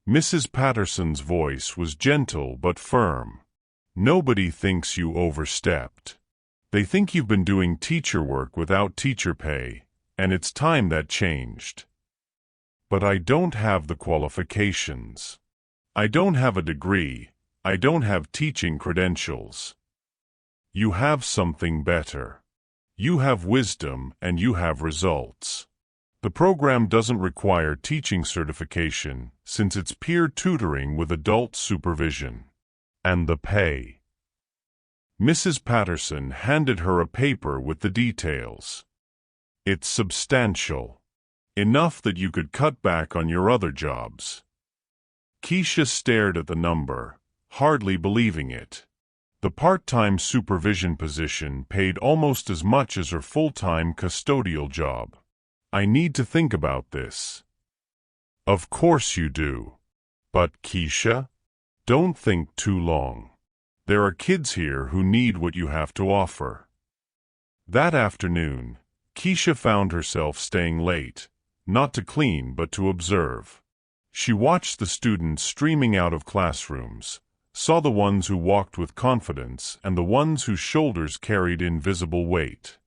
Mrs. Patterson's voice was gentle but firm. Nobody thinks you overstepped. They think you've been doing teacher work without teacher pay, and it's time that changed. But I don't have the qualifications. I don't have a degree. I don't have teaching credentials. You have something better. You have wisdom and you have results. The program doesn't require teaching certification since it's peer tutoring with adult supervision. And the pay. Mrs. Patterson handed her a paper with the details. It's substantial. Enough that you could cut back on your other jobs. Keisha stared at the number, hardly believing it. The part-time supervision position paid almost as much as her full-time custodial job. I need to think about this. Of course you do. But Keisha, don't think too long. There are kids here who need what you have to offer. That afternoon, Keisha found herself staying late, not to clean but to observe. She watched the students streaming out of classrooms, saw the ones who walked with confidence and the ones whose shoulders carried invisible weight.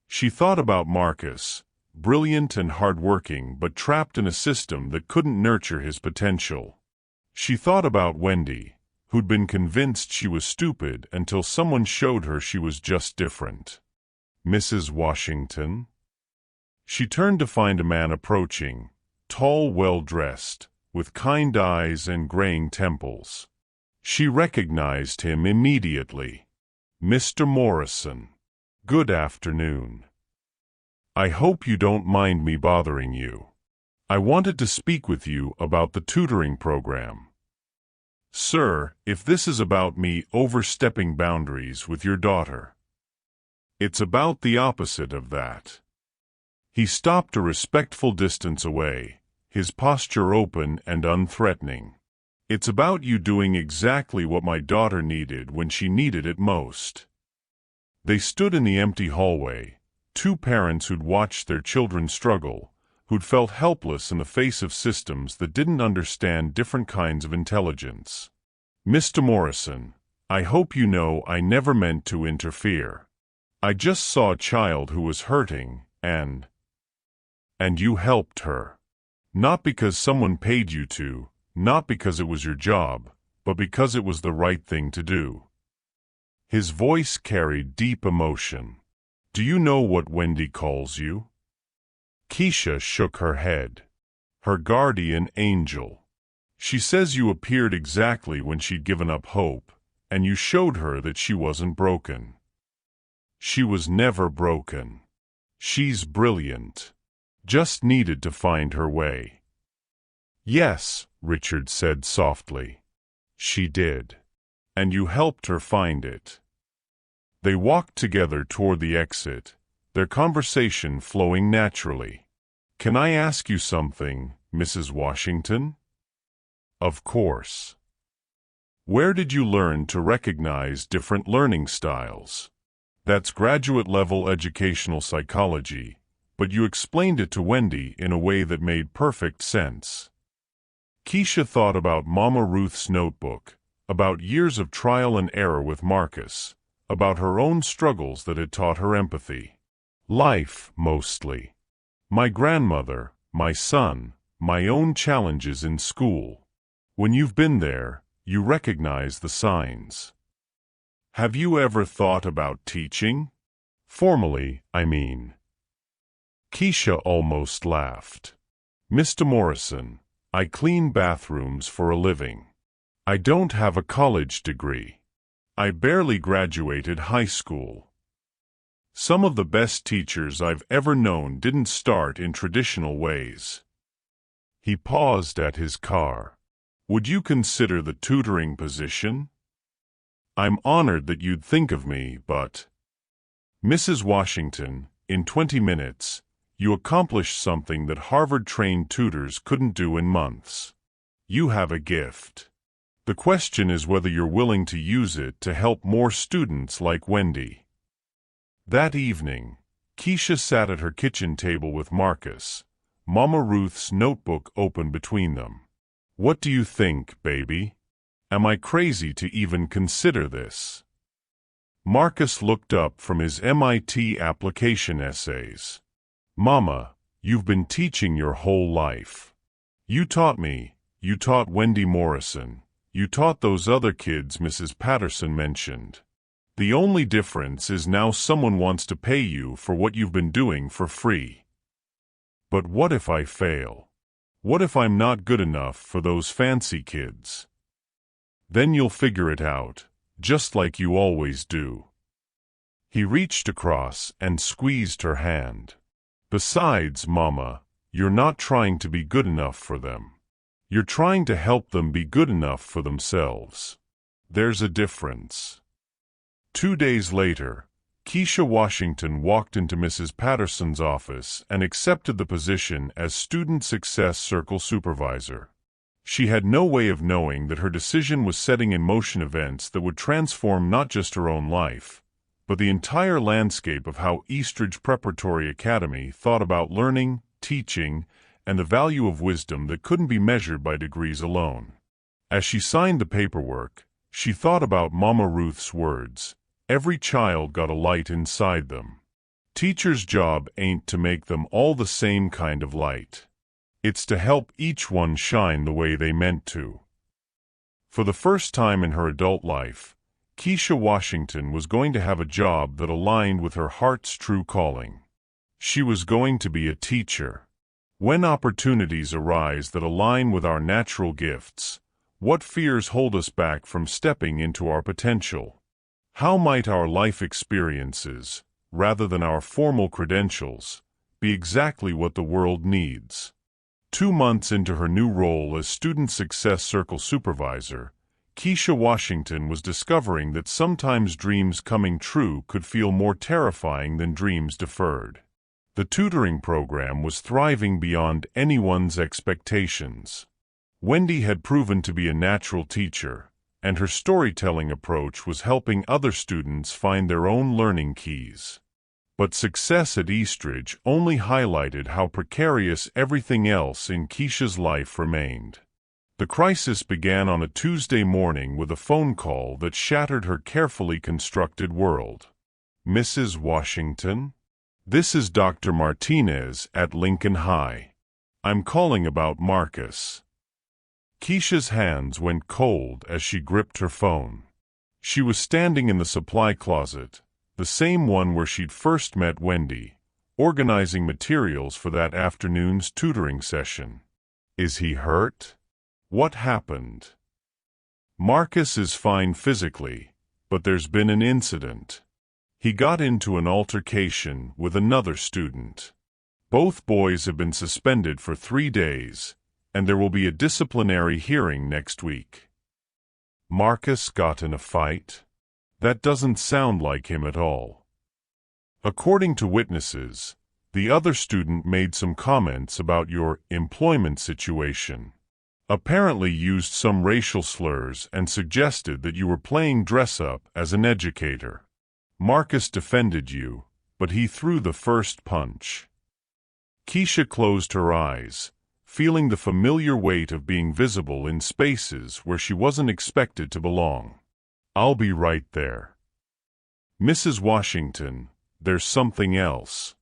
She thought about Marcus, brilliant and hardworking but trapped in a system that couldn't nurture his potential. She thought about Wendy, who'd been convinced she was stupid until someone showed her she was just different. Mrs. Washington? She turned to find a man approaching, tall, well-dressed, with kind eyes and graying temples. She recognized him immediately. Mr. Morrison. Good afternoon. I hope you don't mind me bothering you. I wanted to speak with you about the tutoring program. Sir, if this is about me overstepping boundaries with your daughter, it's about the opposite of that. He stopped a respectful distance away, his posture open and unthreatening. It's about you doing exactly what my daughter needed when she needed it most. They stood in the empty hallway, two parents who'd watched their children struggle, who'd felt helpless in the face of systems that didn't understand different kinds of intelligence. Mr. Morrison, I hope you know I never meant to interfere. I just saw a child who was hurting, and you helped her. Not because someone paid you to, not because it was your job, but because it was the right thing to do. His voice carried deep emotion. Do you know what Wendy calls you? Keisha shook her head. Her guardian angel. She says you appeared exactly when she'd given up hope, and you showed her that she wasn't broken. She was never broken. She's brilliant. Just needed to find her way. Yes, Richard said softly. She did. And you helped her find it. They walked together toward the exit, their conversation flowing naturally. Can I ask you something, Mrs. Washington? Of course. Where did you learn to recognize different learning styles? That's graduate-level educational psychology, but you explained it to Wendy in a way that made perfect sense. Keisha thought about Mama Ruth's notebook, about years of trial and error with Marcus, about her own struggles that had taught her empathy. Life, mostly. My grandmother, my son, my own challenges in school. When you've been there, you recognize the signs. Have you ever thought about teaching? Formally, I mean. Keisha almost laughed. Mr. Morrison, I clean bathrooms for a living. I don't have a college degree. I barely graduated high school. Some of the best teachers I've ever known didn't start in traditional ways. He paused at his car. Would you consider the tutoring position? I'm honored that you'd think of me, but... Mrs. Washington, in 20 minutes, you accomplished something that Harvard-trained tutors couldn't do in months. You have a gift. The question is whether you're willing to use it to help more students like Wendy. That evening, Keisha sat at her kitchen table with Marcus, Mama Ruth's notebook open between them. What do you think, baby? Am I crazy to even consider this? Marcus looked up from his MIT application essays. Mama, you've been teaching your whole life. You taught me, you taught Wendy Morrison, you taught those other kids Mrs. Patterson mentioned. The only difference is now someone wants to pay you for what you've been doing for free. But what if I fail? What if I'm not good enough for those fancy kids? Then you'll figure it out, just like you always do. He reached across and squeezed her hand. Besides, Mama, you're not trying to be good enough for them. You're trying to help them be good enough for themselves. There's a difference. 2 days later, Keisha Washington walked into Mrs. Patterson's office and accepted the position as Student Success Circle Supervisor. She had no way of knowing that her decision was setting in motion events that would transform not just her own life, but the entire landscape of how Eastridge Preparatory Academy thought about learning, teaching, and the value of wisdom that couldn't be measured by degrees alone. As she signed the paperwork, she thought about Mama Ruth's words. Every child got a light inside them. Teachers' job ain't to make them all the same kind of light. It's to help each one shine the way they meant to. For the first time in her adult life, Keisha Washington was going to have a job that aligned with her heart's true calling. She was going to be a teacher. When opportunities arise that align with our natural gifts, what fears hold us back from stepping into our potential? How might our life experiences, rather than our formal credentials, be exactly what the world needs? 2 months into her new role as Student Success Circle Supervisor, Keisha Washington was discovering that sometimes dreams coming true could feel more terrifying than dreams deferred. The tutoring program was thriving beyond anyone's expectations. Wendy had proven to be a natural teacher, and her storytelling approach was helping other students find their own learning keys. But success at Eastridge only highlighted how precarious everything else in Keisha's life remained. The crisis began on a Tuesday morning with a phone call that shattered her carefully constructed world. Mrs. Washington? This is Dr. Martinez at Lincoln High. I'm calling about Marcus. Keisha's hands went cold as she gripped her phone. She was standing in the supply closet, the same one where she'd first met Wendy, organizing materials for that afternoon's tutoring session. Is he hurt? What happened? Marcus is fine physically, but there's been an incident. He got into an altercation with another student. Both boys have been suspended for 3 days, and there will be a disciplinary hearing next week. Marcus got in a fight? That doesn't sound like him at all. According to witnesses, the other student made some comments about your employment situation. Apparently used some racial slurs and suggested that you were playing dress-up as an educator. Marcus defended you, but he threw the first punch. Keisha closed her eyes, feeling the familiar weight of being visible in spaces where she wasn't expected to belong. I'll be right there. Mrs. Washington, there's something else.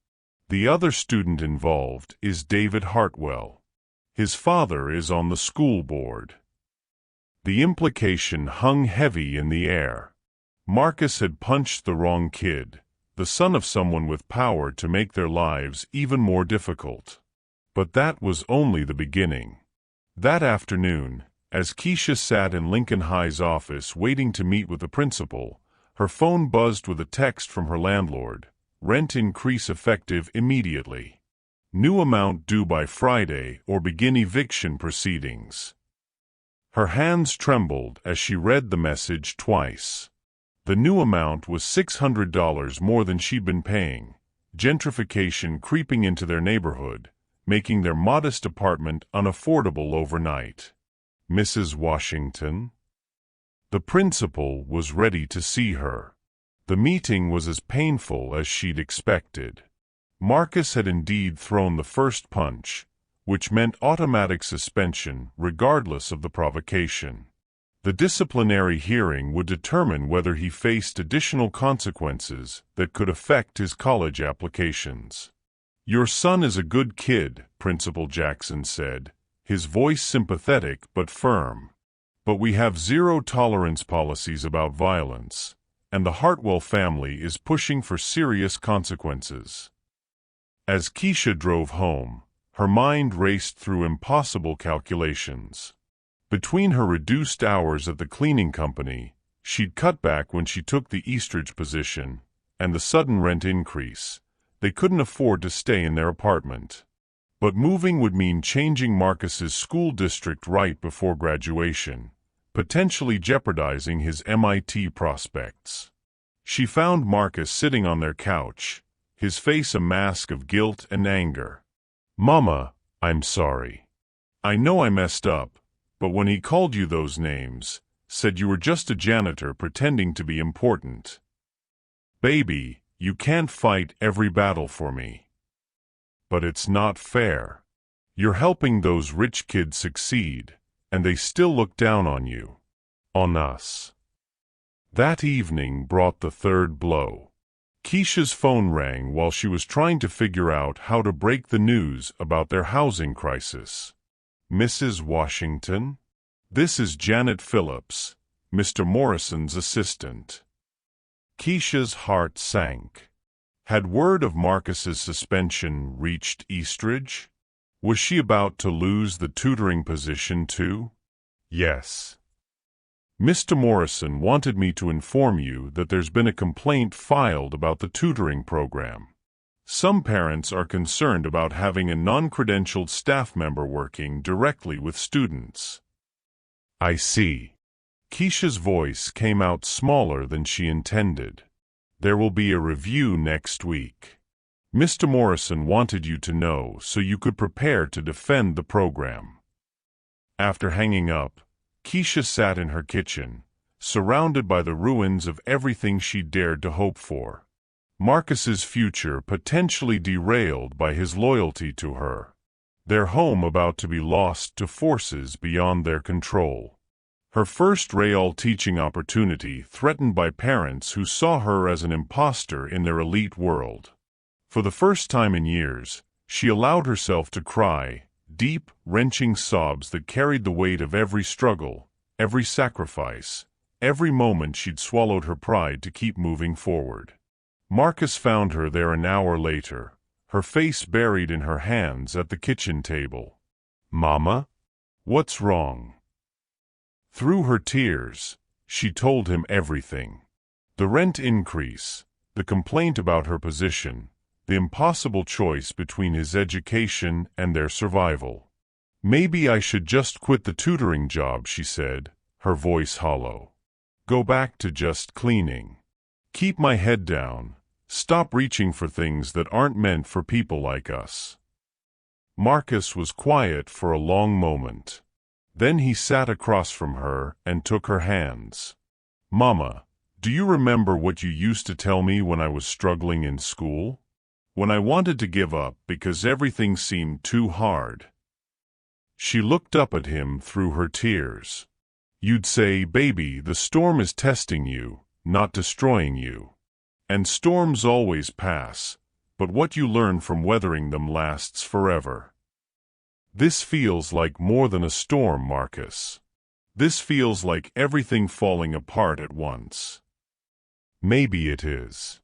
The other student involved is David Hartwell. His father is on the school board. The implication hung heavy in the air. Marcus had punched the wrong kid, the son of someone with power to make their lives even more difficult. But that was only the beginning. That afternoon, as Keisha sat in Lincoln High's office waiting to meet with the principal, her phone buzzed with a text from her landlord. Rent increase effective immediately. New amount due by Friday or begin eviction proceedings. Her hands trembled as she read the message twice. The new amount was $600 more than she'd been paying, gentrification creeping into their neighborhood, making their modest apartment unaffordable overnight. Mrs. Washington? The principal was ready to see her. The meeting was as painful as she'd expected. Marcus had indeed thrown the first punch, which meant automatic suspension regardless of the provocation. The disciplinary hearing would determine whether he faced additional consequences that could affect his college applications. Your son is a good kid, Principal Jackson said, his voice sympathetic but firm. But we have zero-tolerance policies about violence, and the Hartwell family is pushing for serious consequences. As Keisha drove home, her mind raced through impossible calculations. Between her reduced hours at the cleaning company, she'd cut back when she took the Eastridge position, and the sudden rent increase, they couldn't afford to stay in their apartment. But moving would mean changing Marcus's school district right before graduation, potentially jeopardizing his MIT prospects. She found Marcus sitting on their couch, his face a mask of guilt and anger. "Mama, I'm sorry. I know I messed up, but when he called you those names, said you were just a janitor pretending to be important. Baby, you can't fight every battle for me. But it's not fair. You're helping those rich kids succeed, and they still look down on you. On us." That evening brought the third blow. Keisha's phone rang while she was trying to figure out how to break the news about their housing crisis. "Mrs. Washington? This is Janet Phillips, Mr. Morrison's assistant." Keisha's heart sank. Had word of Marcus's suspension reached Eastridge? Was she about to lose the tutoring position too? "Yes. Mr. Morrison wanted me to inform you that there's been a complaint filed about the tutoring program. Some parents are concerned about having a non-credentialed staff member working directly with students." "I see." Keisha's voice came out smaller than she intended. "There will be a review next week. Mr. Morrison wanted you to know so you could prepare to defend the program." After hanging up, Keisha sat in her kitchen, surrounded by the ruins of everything she dared to hope for. Marcus's future potentially derailed by his loyalty to her. Their home about to be lost to forces beyond their control. Her first real teaching opportunity threatened by parents who saw her as an imposter in their elite world. For the first time in years, she allowed herself to cry, deep, wrenching sobs that carried the weight of every struggle, every sacrifice, every moment she'd swallowed her pride to keep moving forward. Marcus found her there an hour later, her face buried in her hands at the kitchen table. "Mama? What's wrong?" Through her tears, she told him everything. The rent increase, the complaint about her position, the impossible choice between his education and their survival. "Maybe I should just quit the tutoring job," she said, her voice hollow. "Go back to just cleaning. Keep my head down. Stop reaching for things that aren't meant for people like us." Marcus was quiet for a long moment. Then he sat across from her and took her hands. "Mama, do you remember what you used to tell me when I was struggling in school? When I wanted to give up because everything seemed too hard?" She looked up at him through her tears. "You'd say, 'Baby, the storm is testing you, not destroying you. And storms always pass, but what you learn from weathering them lasts forever.' This feels like more than a storm, Marcus. This feels like everything falling apart at once." "Maybe it is.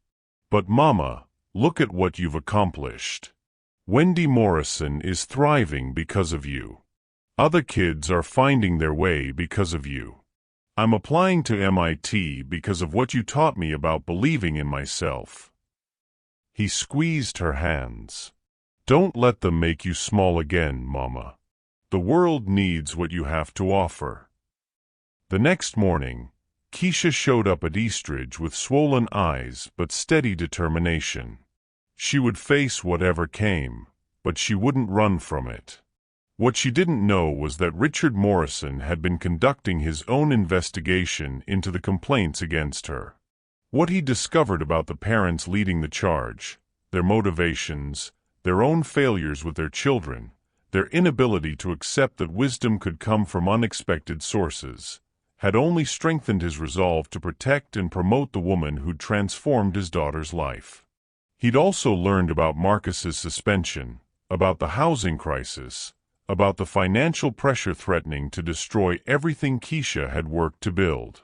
But Mama, look at what you've accomplished. Wendy Morrison is thriving because of you. Other kids are finding their way because of you. I'm applying to MIT because of what you taught me about believing in myself." He squeezed her hands. "Don't let them make you small again, Mama. The world needs what you have to offer." The next morning, Keisha showed up at Eastridge with swollen eyes but steady determination. She would face whatever came, but she wouldn't run from it. What she didn't know was that Richard Morrison had been conducting his own investigation into the complaints against her. What he discovered about the parents leading the charge, their motivations, their own failures with their children, their inability to accept that wisdom could come from unexpected sources, had only strengthened his resolve to protect and promote the woman who'd transformed his daughter's life. He'd also learned about Marcus's suspension, about the housing crisis, about the financial pressure threatening to destroy everything Keisha had worked to build.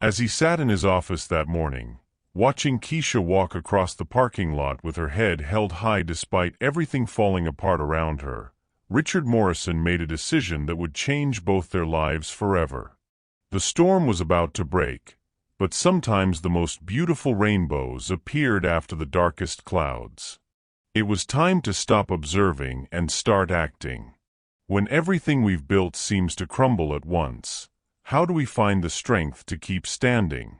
As he sat in his office that morning, watching Keisha walk across the parking lot with her head held high despite everything falling apart around her, Richard Morrison made a decision that would change both their lives forever. The storm was about to break, but sometimes the most beautiful rainbows appeared after the darkest clouds. It was time to stop observing and start acting. When everything we've built seems to crumble at once, how do we find the strength to keep standing?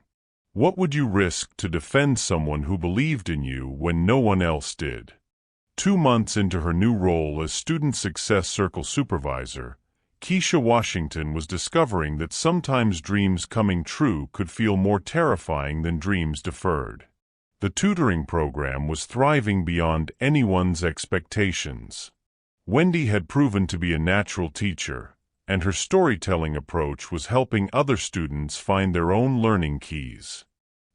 What would you risk to defend someone who believed in you when no one else did? 2 months into her new role as Student Success Circle Supervisor, Keisha Washington was discovering that sometimes dreams coming true could feel more terrifying than dreams deferred. The tutoring program was thriving beyond anyone's expectations. Wendy had proven to be a natural teacher, and her storytelling approach was helping other students find their own learning keys.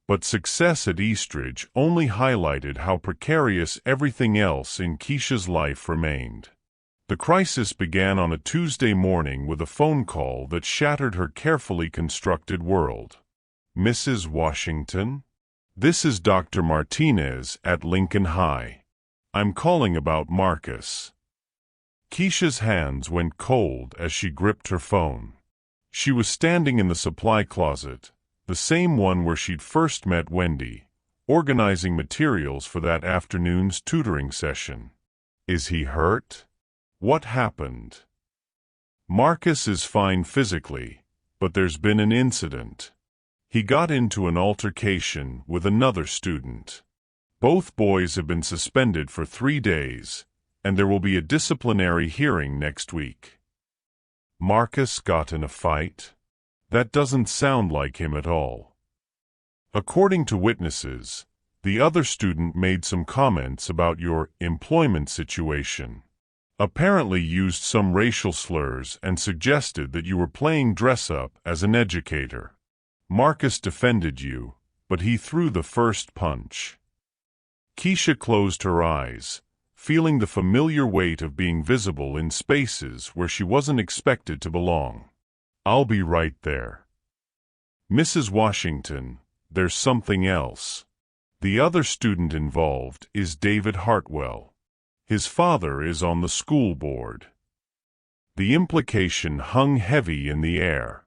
But success at Eastridge only highlighted how precarious everything else in Keisha's life remained. The crisis began on a Tuesday morning with a phone call that shattered her carefully constructed world. "Mrs. Washington? This is Dr. Martinez at Lincoln High. I'm calling about Marcus." Keisha's hands went cold as she gripped her phone. She was standing in the supply closet, the same one where she'd first met Wendy, organizing materials for that afternoon's tutoring session. "Is he hurt? What happened?" "Marcus is fine physically, but there's been an incident. He got into an altercation with another student. Both boys have been suspended for 3 days, and there will be a disciplinary hearing next week." "Marcus got in a fight? That doesn't sound like him at all." "According to witnesses, the other student made some comments about your employment situation. Apparently used some racial slurs and suggested that you were playing dress-up as an educator. Marcus defended you, but he threw the first punch." Keisha closed her eyes, feeling the familiar weight of being visible in spaces where she wasn't expected to belong. "I'll be right there." "Mrs. Washington, there's something else. The other student involved is David Hartwell. His father is on the school board." The implication hung heavy in the air.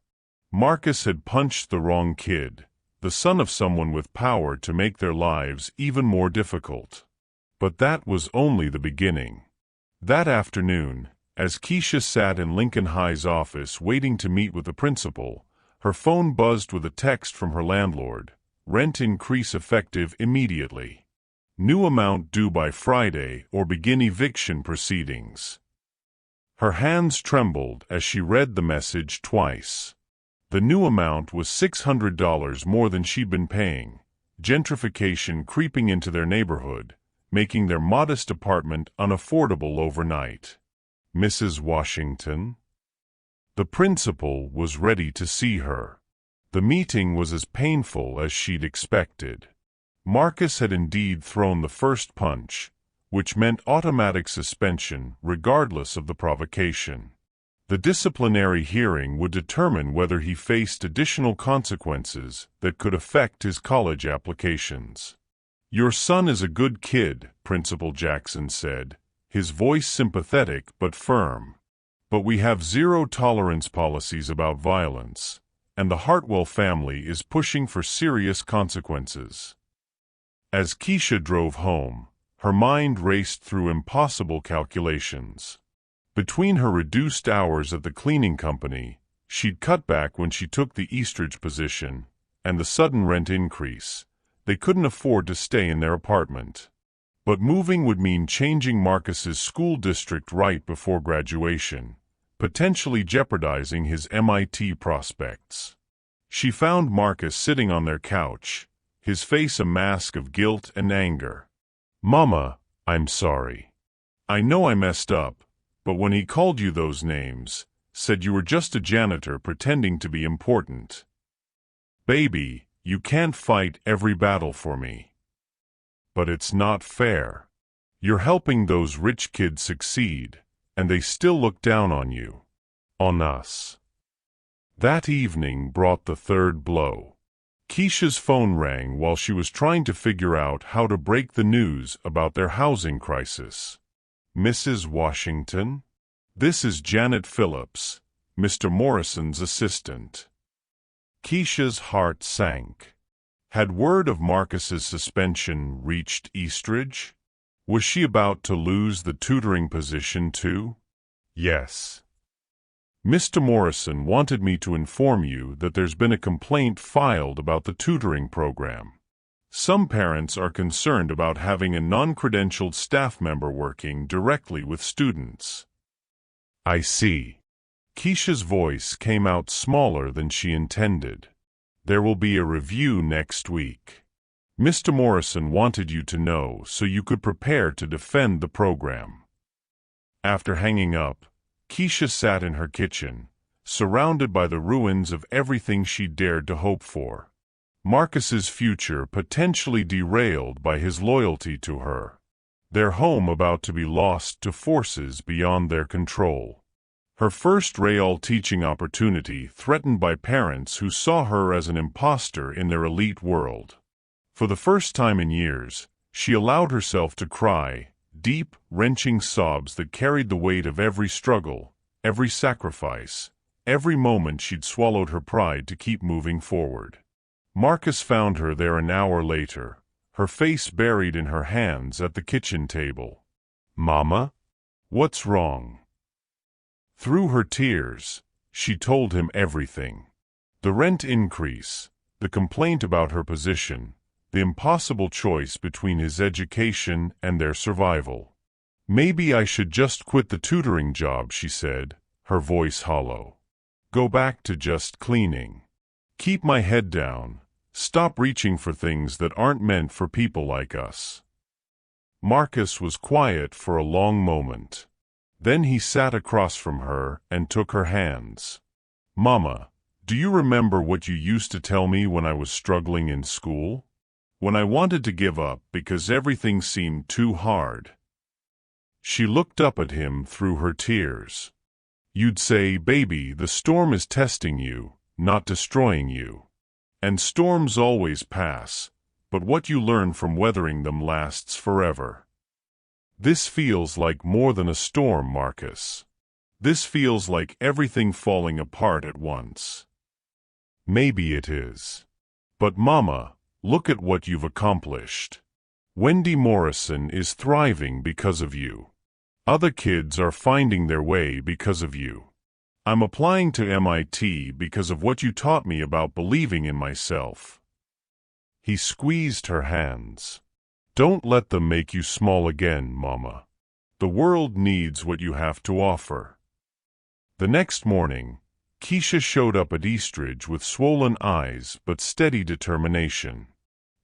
Marcus had punched the wrong kid, the son of someone with power to make their lives even more difficult. But that was only the beginning. That afternoon, as Keisha sat in Lincoln High's office waiting to meet with the principal, her phone buzzed with a text from her landlord. Rent increase effective immediately. New amount due by Friday or begin eviction proceedings. Her hands trembled as she read the message twice. The new amount was $600 more than she'd been paying, gentrification creeping into their neighborhood, making their modest apartment unaffordable overnight. Mrs. Washington? The principal was ready to see her. The meeting was as painful as she'd expected. Marcus had indeed thrown the first punch, which meant automatic suspension regardless of the provocation. The disciplinary hearing would determine whether he faced additional consequences that could affect his college applications. "Your son is a good kid," Principal Jackson said, his voice sympathetic but firm. "But we have zero-tolerance policies about violence, and the Hartwell family is pushing for serious consequences." As Keisha drove home, her mind raced through impossible calculations. Between her reduced hours at the cleaning company, she'd cut back when she took the Eastridge position, and the sudden rent increase, they couldn't afford to stay in their apartment. But moving would mean changing Marcus's school district right before graduation, potentially jeopardizing his MIT prospects. She found Marcus sitting on their couch, his face a mask of guilt and anger. "Mama, I'm sorry. I know I messed up, but when he called you those names, said you were just a janitor pretending to be important. Baby, you can't fight every battle for me. But it's not fair. You're helping those rich kids succeed, and they still look down on you. On us." That evening brought the third blow. Keisha's phone rang while she was trying to figure out how to break the news about their housing crisis. "Mrs. Washington? This is Janet Phillips, Mr. Morrison's assistant." Keisha's heart sank. Had word of Marcus's suspension reached Eastridge? Was she about to lose the tutoring position too? "Yes. Mr. Morrison wanted me to inform you that there's been a complaint filed about the tutoring program. Some parents are concerned about having a non-credentialed staff member working directly with students." "I see." Keisha's voice came out smaller than she intended. "There will be a review next week. Mr. Morrison wanted you to know so you could prepare to defend the program." After hanging up, Keisha sat in her kitchen, surrounded by the ruins of everything she dared to hope for. Marcus's future potentially derailed by his loyalty to her. Their home about to be lost to forces beyond their control. Her first real teaching opportunity threatened by parents who saw her as an imposter in their elite world. For the first time in years, she allowed herself to cry, deep, wrenching sobs that carried the weight of every struggle, every sacrifice, every moment she'd swallowed her pride to keep moving forward. Marcus found her there an hour later, her face buried in her hands at the kitchen table. "Mama? What's wrong?" Through her tears, she told him everything. The rent increase, the complaint about her position, the impossible choice between his education and their survival. "Maybe I should just quit the tutoring job," she said, her voice hollow. "Go back to just cleaning. Keep my head down. Stop reaching for things that aren't meant for people like us." Marcus was quiet for a long moment. Then he sat across from her and took her hands. "Mama, do you remember what you used to tell me when I was struggling in school? When I wanted to give up because everything seemed too hard?" She looked up at him through her tears. "You'd say, 'Baby, the storm is testing you, not destroying you. And storms always pass, but what you learn from weathering them lasts forever.' This feels like more than a storm, Marcus. This feels like everything falling apart at once." "Maybe it is. But Mama, look at what you've accomplished. Wendy Morrison is thriving because of you. Other kids are finding their way because of you. I'm applying to MIT because of what you taught me about believing in myself." He squeezed her hands. "Don't let them make you small again, Mama. The world needs what you have to offer." The next morning, Keisha showed up at Eastridge with swollen eyes but steady determination.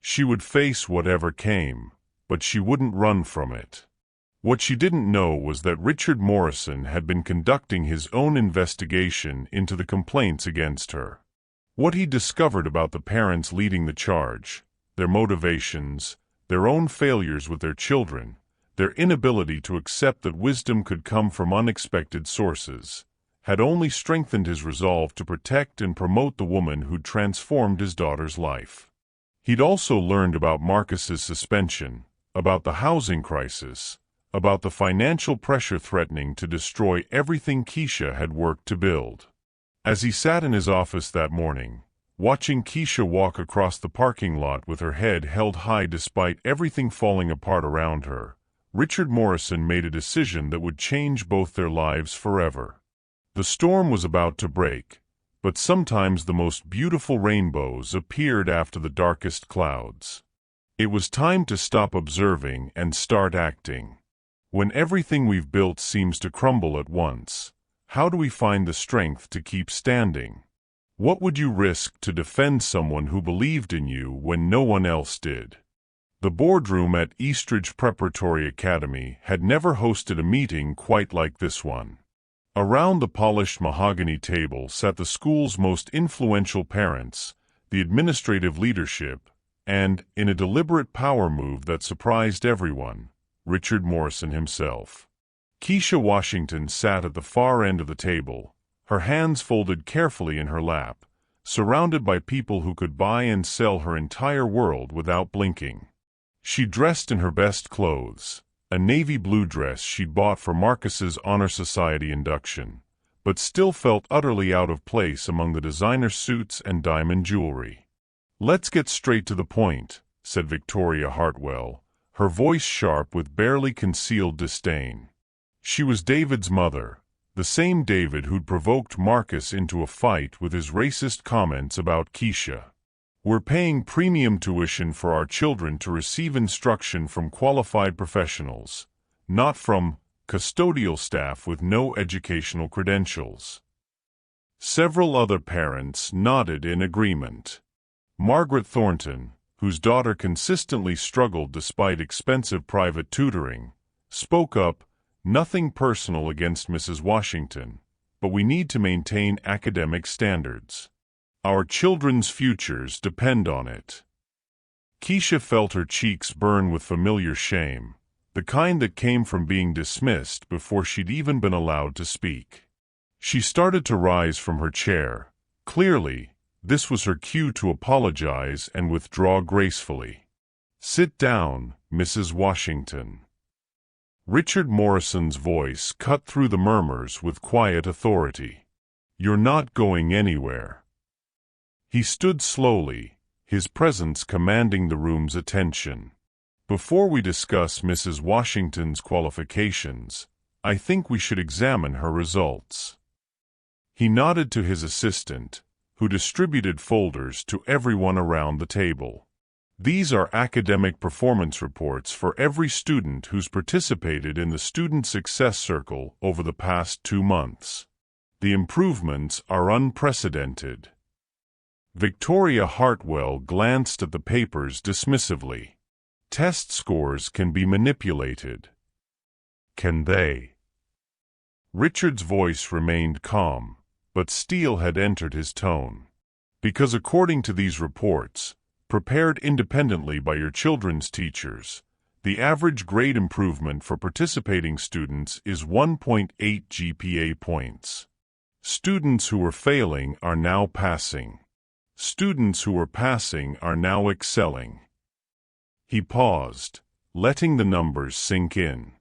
She would face whatever came, but she wouldn't run from it. What she didn't know was that Richard Morrison had been conducting his own investigation into the complaints against her. What he discovered about the parents leading the charge, their motivations, their own failures with their children, their inability to accept that wisdom could come from unexpected sources, had only strengthened his resolve to protect and promote the woman who'd transformed his daughter's life. He'd also learned about Marcus's suspension, about the housing crisis, about the financial pressure threatening to destroy everything Keisha had worked to build. As he sat in his office that morning, watching Keisha walk across the parking lot with her head held high despite everything falling apart around her, Richard Morrison made a decision that would change both their lives forever. The storm was about to break, but sometimes the most beautiful rainbows appeared after the darkest clouds. It was time to stop observing and start acting. When everything we've built seems to crumble at once, how do we find the strength to keep standing? What would you risk to defend someone who believed in you when no one else did? The boardroom at Eastridge Preparatory Academy had never hosted a meeting quite like this one. Around the polished mahogany table sat the school's most influential parents, the administrative leadership, and, in a deliberate power move that surprised everyone, Richard Morrison himself. Keisha Washington sat at the far end of the table, her hands folded carefully in her lap, surrounded by people who could buy and sell her entire world without blinking. She dressed in her best clothes, a navy blue dress she'd bought for Marcus's Honor Society induction, but still felt utterly out of place among the designer suits and diamond jewelry. "Let's get straight to the point," said Victoria Hartwell, her voice sharp with barely concealed disdain. She was David's mother, the same David who'd provoked Marcus into a fight with his racist comments about Keisha. "We're paying premium tuition for our children to receive instruction from qualified professionals, not from custodial staff with no educational credentials." Several other parents nodded in agreement. Margaret Thornton, whose daughter consistently struggled despite expensive private tutoring, spoke up, "Nothing personal against Mrs. Washington, but we need to maintain academic standards. Our children's futures depend on it." Keisha felt her cheeks burn with familiar shame, the kind that came from being dismissed before she'd even been allowed to speak. She started to rise from her chair. Clearly, this was her cue to apologize and withdraw gracefully. "Sit down, Mrs. Washington." Richard Morrison's voice cut through the murmurs with quiet authority. "You're not going anywhere." He stood slowly, his presence commanding the room's attention. "Before we discuss Mrs. Washington's qualifications, I think we should examine her results." He nodded to his assistant, who distributed folders to everyone around the table. "These are academic performance reports for every student who's participated in the Student Success Circle over the past 2 months. The improvements are unprecedented." Victoria Hartwell glanced at the papers dismissively. "Test scores can be manipulated." "Can they?" Richard's voice remained calm, but steel had entered his tone. "Because according to these reports, prepared independently by your children's teachers, the average grade improvement for participating students is 1.8 GPA points. Students who were failing are now passing. Students who were passing are now excelling." He paused, letting the numbers sink in.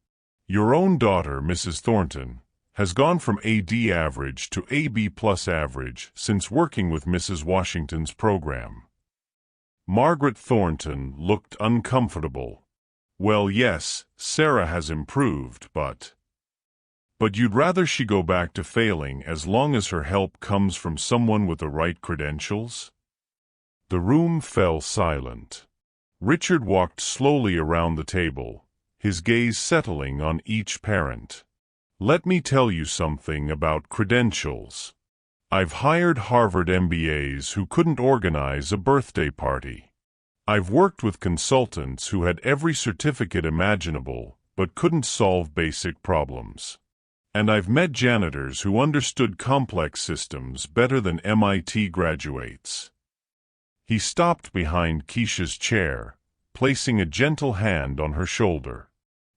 "Your own daughter, Mrs. Thornton, has gone from AD average to AB plus average since working with Mrs. Washington's program." Margaret Thornton looked uncomfortable. Well, yes, Sarah has improved, but you'd rather she go back to failing as long as her help comes from someone with the right credentials? The room fell silent. Richard walked slowly around the table, his gaze settling on each parent. Let me tell you something about credentials. I've hired Harvard MBAs who couldn't organize a birthday party. I've worked with consultants who had every certificate imaginable but couldn't solve basic problems. And I've met janitors who understood complex systems better than MIT graduates. He stopped behind Keisha's chair, placing a gentle hand on her shoulder.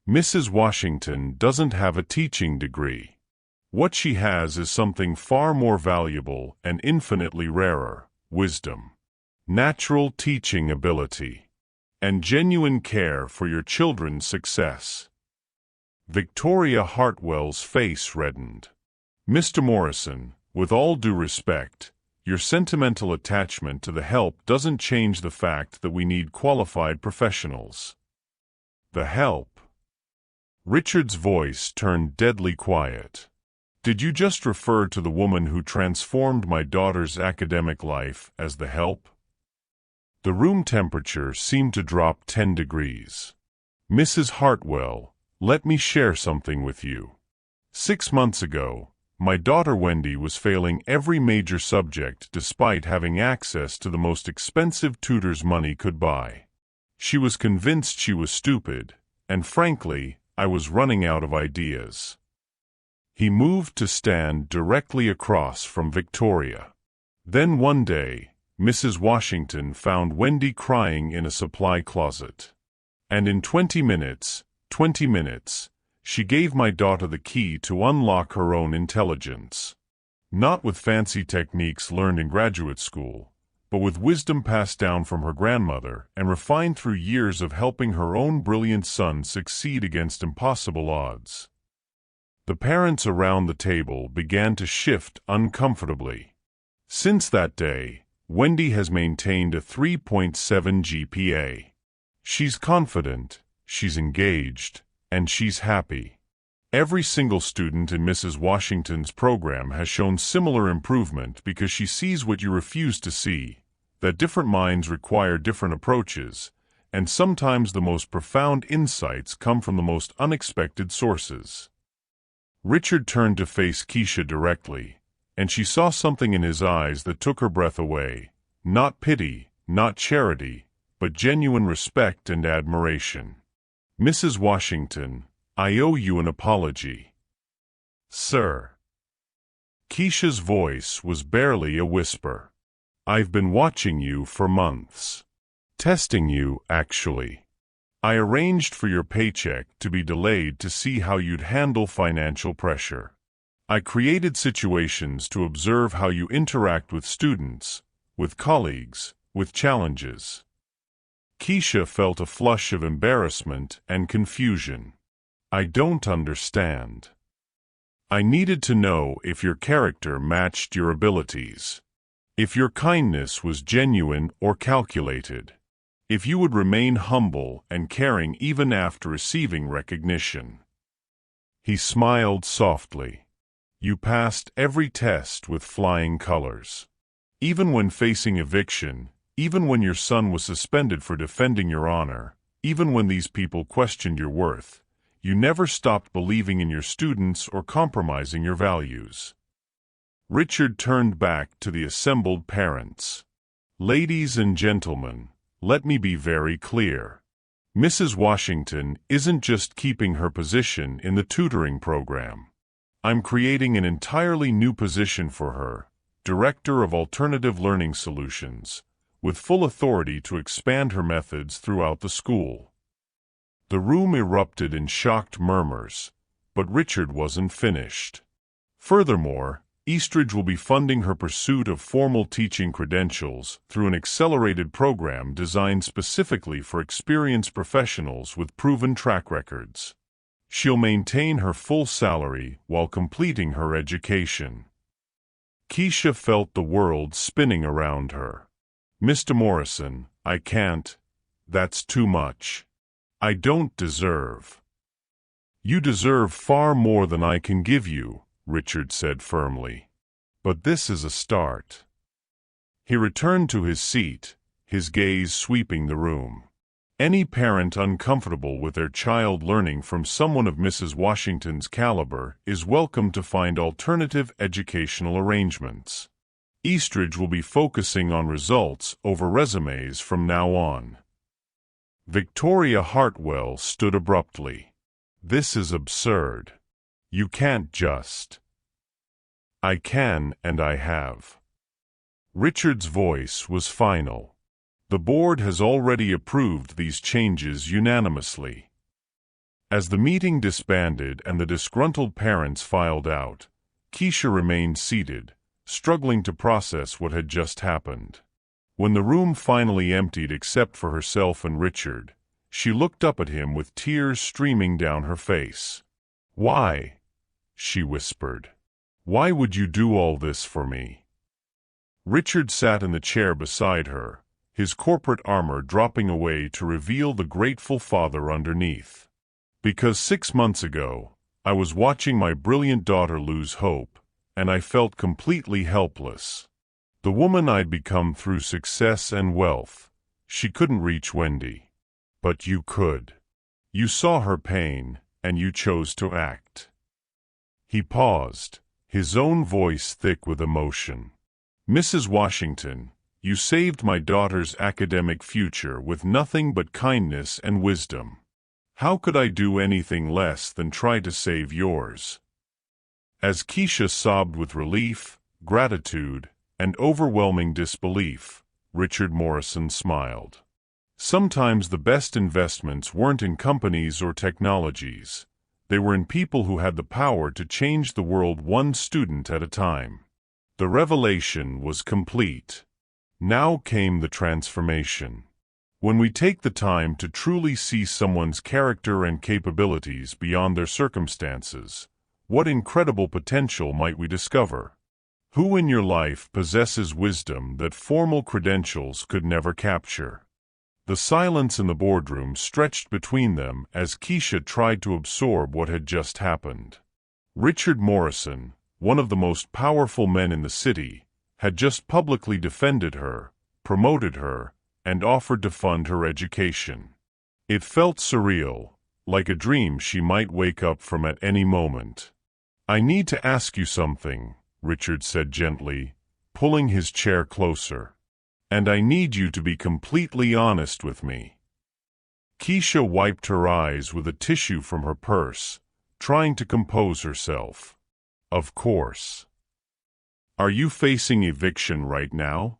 Mrs. Washington doesn't have a teaching degree. What she has is something far more valuable and infinitely rarer: wisdom, natural teaching ability, and genuine care for your children's success. Victoria Hartwell's face reddened. Mr. Morrison, with all due respect, your sentimental attachment to the help doesn't change the fact that we need qualified professionals. The help? Richard's voice turned deadly quiet. Did you just refer to the woman who transformed my daughter's academic life as the help? The room temperature seemed to drop 10 degrees. Mrs. Hartwell, let me share something with you. 6 months ago, my daughter Wendy was failing every major subject despite having access to the most expensive tutors money could buy. She was convinced she was stupid, and frankly, I was running out of ideas. He moved to stand directly across from Victoria. Then one day, Mrs. Washington found Wendy crying in a supply closet. And in 20 minutes, she gave my daughter the key to unlock her own intelligence. Not with fancy techniques learned in graduate school, but with wisdom passed down from her grandmother and refined through years of helping her own brilliant son succeed against impossible odds. The parents around the table began to shift uncomfortably. Since that day, Wendy has maintained a 3.7 GPA. She's confident, she's engaged, and she's happy. Every single student in Mrs. Washington's program has shown similar improvement because she sees what you refuse to see, that different minds require different approaches, and sometimes the most profound insights come from the most unexpected sources. Richard turned to face Keisha directly, and she saw something in his eyes that took her breath away. Not pity, not charity, but genuine respect and admiration. Mrs. Washington, I owe you an apology. Sir. Keisha's voice was barely a whisper. I've been watching you for months. Testing you, actually. I arranged for your paycheck to be delayed to see how you'd handle financial pressure. I created situations to observe how you interact with students, with colleagues, with challenges. Keisha felt a flush of embarrassment and confusion. I don't understand. I needed to know if your character matched your abilities. If your kindness was genuine or calculated. If you would remain humble and caring even after receiving recognition. He smiled softly. You passed every test with flying colors. Even when facing eviction, even when your son was suspended for defending your honor, even when these people questioned your worth, you never stopped believing in your students or compromising your values. Richard turned back to the assembled parents. Ladies and gentlemen, let me be very clear. Mrs. Washington isn't just keeping her position in the tutoring program. I'm creating an entirely new position for her, Director of Alternative Learning Solutions, with full authority to expand her methods throughout the school. The room erupted in shocked murmurs, but Richard wasn't finished. Furthermore, Eastridge will be funding her pursuit of formal teaching credentials through an accelerated program designed specifically for experienced professionals with proven track records. She'll maintain her full salary while completing her education. Keisha felt the world spinning around her. Mr. Morrison, I can't. That's too much. I don't deserve. You deserve far more than I can give you, Richard said firmly. But this is a start. He returned to his seat, his gaze sweeping the room. Any parent uncomfortable with their child learning from someone of Mrs. Washington's caliber is welcome to find alternative educational arrangements. Eastridge will be focusing on results over resumes from now on. Victoria Hartwell stood abruptly. This is absurd. You can't just. I can and I have. Richard's voice was final. The board has already approved these changes unanimously. As the meeting disbanded and the disgruntled parents filed out, Keisha remained seated, struggling to process what had just happened. When the room finally emptied except for herself and Richard, she looked up at him with tears streaming down her face. "Why?" she whispered. "Why would you do all this for me?" Richard sat in the chair beside her, his corporate armor dropping away to reveal the grateful father underneath. "Because 6 months ago, I was watching my brilliant daughter lose hope, and I felt completely helpless. The woman I'd become through success and wealth, she couldn't reach Wendy. But you could. You saw her pain, and you chose to act." He paused, his own voice thick with emotion. "Mrs. Washington, you saved my daughter's academic future with nothing but kindness and wisdom. How could I do anything less than try to save yours?" As Keisha sobbed with relief, gratitude, and overwhelming disbelief, Richard Morrison smiled. Sometimes the best investments weren't in companies or technologies. They were in people who had the power to change the world one student at a time. The revelation was complete. Now came the transformation. When we take the time to truly see someone's character and capabilities beyond their circumstances, what incredible potential might we discover? Who in your life possesses wisdom that formal credentials could never capture? The silence in the boardroom stretched between them as Keisha tried to absorb what had just happened. Richard Morrison, one of the most powerful men in the city, had just publicly defended her, promoted her, and offered to fund her education. It felt surreal, like a dream she might wake up from at any moment. "I need to ask you something," Richard said gently, pulling his chair closer. "And I need you to be completely honest with me." Keisha wiped her eyes with a tissue from her purse, trying to compose herself. "Of course. Are you facing eviction right now?"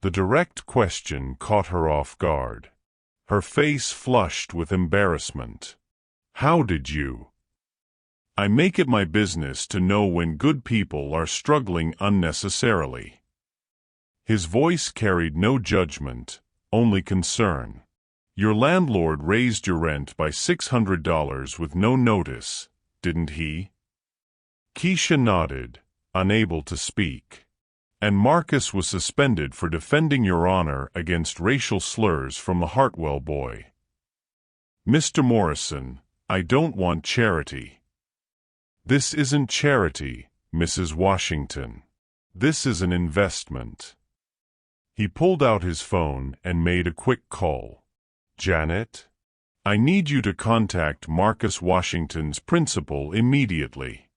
The direct question caught her off guard. Her face flushed with embarrassment. "How did you?" "I make it my business to know when good people are struggling unnecessarily." His voice carried no judgment, only concern. "Your landlord raised your rent by $600 with no notice, didn't he?" Keisha nodded, unable to speak. "And Marcus was suspended for defending your honor against racial slurs from the Hartwell boy." "Mr. Morrison, I don't want charity." "This isn't charity, Mrs. Washington. This is an investment." He pulled out his phone and made a quick call. "Janet? I need you to contact Marcus Washington's principal immediately.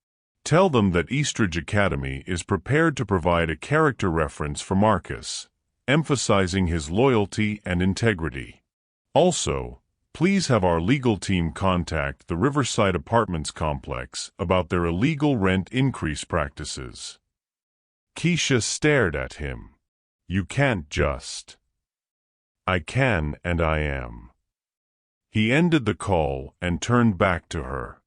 Tell them that Eastridge Academy is prepared to provide a character reference for Marcus, emphasizing his loyalty and integrity. Also, please have our legal team contact the Riverside Apartments complex about their illegal rent increase practices." Keisha stared at him. "You can't just." "I can and I am." He ended the call and turned back to her.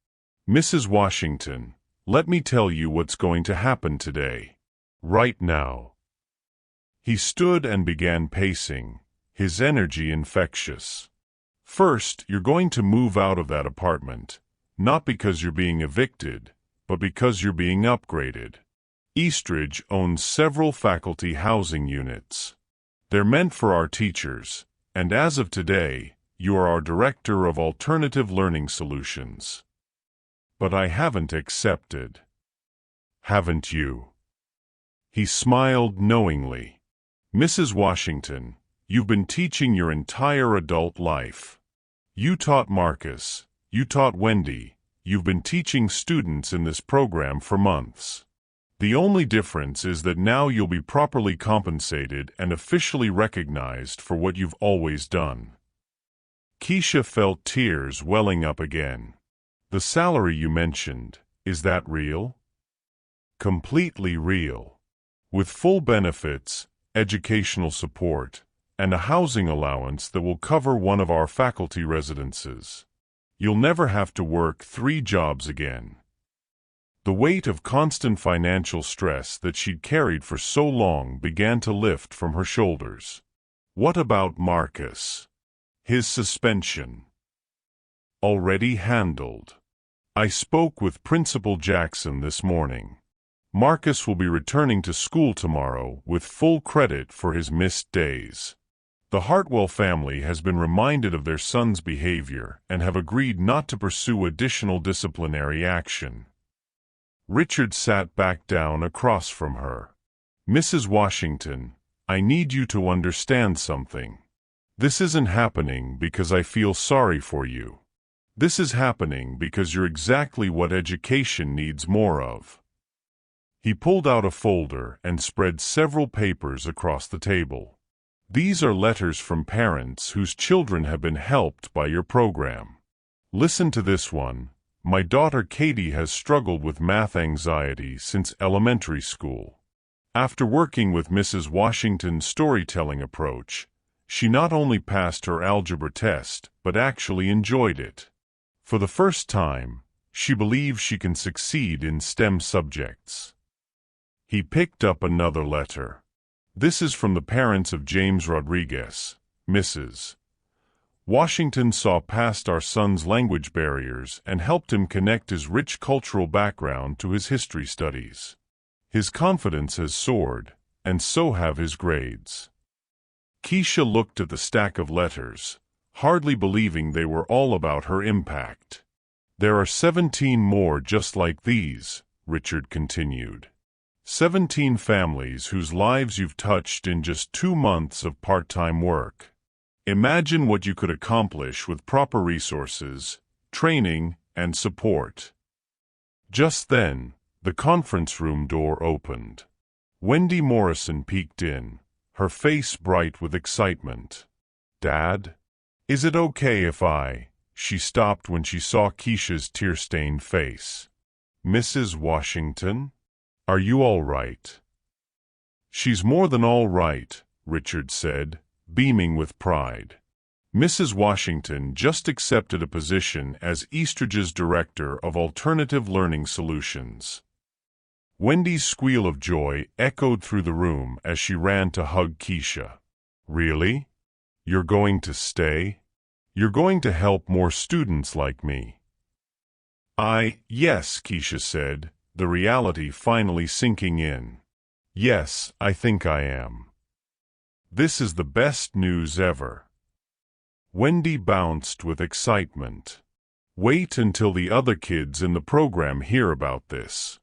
"Mrs. Washington, let me tell you what's going to happen today. Right now." He stood and began pacing, his energy infectious. "First, you're going to move out of that apartment, not because you're being evicted, but because you're being upgraded. Eastridge owns several faculty housing units. They're meant for our teachers, and as of today, you are our Director of Alternative Learning Solutions. But I haven't accepted. Haven't you? He smiled knowingly. Mrs. Washington, you've been teaching your entire adult life. You taught Marcus, you taught Wendy, you've been teaching students in this program for months. The only difference is that now you'll be properly compensated and officially recognized for what you've always done. Keisha felt tears welling up again. The salary you mentioned, is that real? Completely real. With full benefits, educational support, and a housing allowance that will cover one of our faculty residences. You'll never have to work 3 jobs again. The weight of constant financial stress that she'd carried for so long began to lift from her shoulders. What about Marcus? His suspension. Already handled. I spoke with Principal Jackson this morning. Marcus will be returning to school tomorrow with full credit for his missed days. The Hartwell family has been reminded of their son's behavior and have agreed not to pursue additional disciplinary action. Richard sat back down across from her. Mrs. Washington, I need you to understand something. This isn't happening because I feel sorry for you. This is happening because you're exactly what education needs more of. He pulled out a folder and spread several papers across the table. These are letters from parents whose children have been helped by your program. Listen to this one. My daughter Katie has struggled with math anxiety since elementary school. After working with Mrs. Washington's storytelling approach, she not only passed her algebra test, but actually enjoyed it. For the first time, she believes she can succeed in STEM subjects. He picked up another letter. This is from the parents of James Rodriguez. Mrs. Washington saw past our son's language barriers and helped him connect his rich cultural background to his history studies. His confidence has soared, and so have his grades. Keisha looked at the stack of letters, hardly believing they were all about her impact. There are 17 more just like these, Richard continued. 17 families whose lives you've touched in just 2 months of part-time work. Imagine what you could accomplish with proper resources, training, and support. Just then, the conference room door opened. Wendy Morrison peeked in, her face bright with excitement. Dad? Is it okay if I? She stopped when she saw Keisha's tear-stained face. Mrs. Washington? Are you all right? She's more than all right, Richard said, beaming with pride. Mrs. Washington just accepted a position as Eastridge's Director of Alternative Learning Solutions. Wendy's squeal of joy echoed through the room as she ran to hug Keisha. Really? You're going to stay? You're going to help more students like me? Yes, Keisha said, the reality finally sinking in. Yes, I think I am. This is the best news ever. Wendy bounced with excitement. Wait until the other kids in the program hear about this.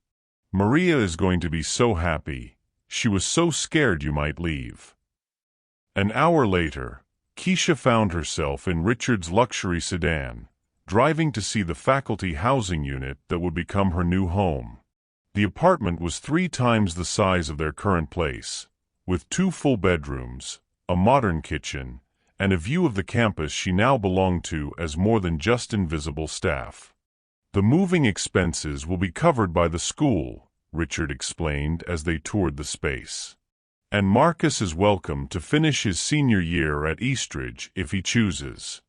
Maria is going to be so happy. She was so scared you might leave. An hour later, Keisha found herself in Richard's luxury sedan, driving to see the faculty housing unit that would become her new home. The apartment was 3 times the size of their current place, with 2 full bedrooms, a modern kitchen, and a view of the campus she now belonged to as more than just invisible staff. The moving expenses will be covered by the school, Richard explained as they toured the space. And Marcus is welcome to finish his senior year at Eastridge if he chooses.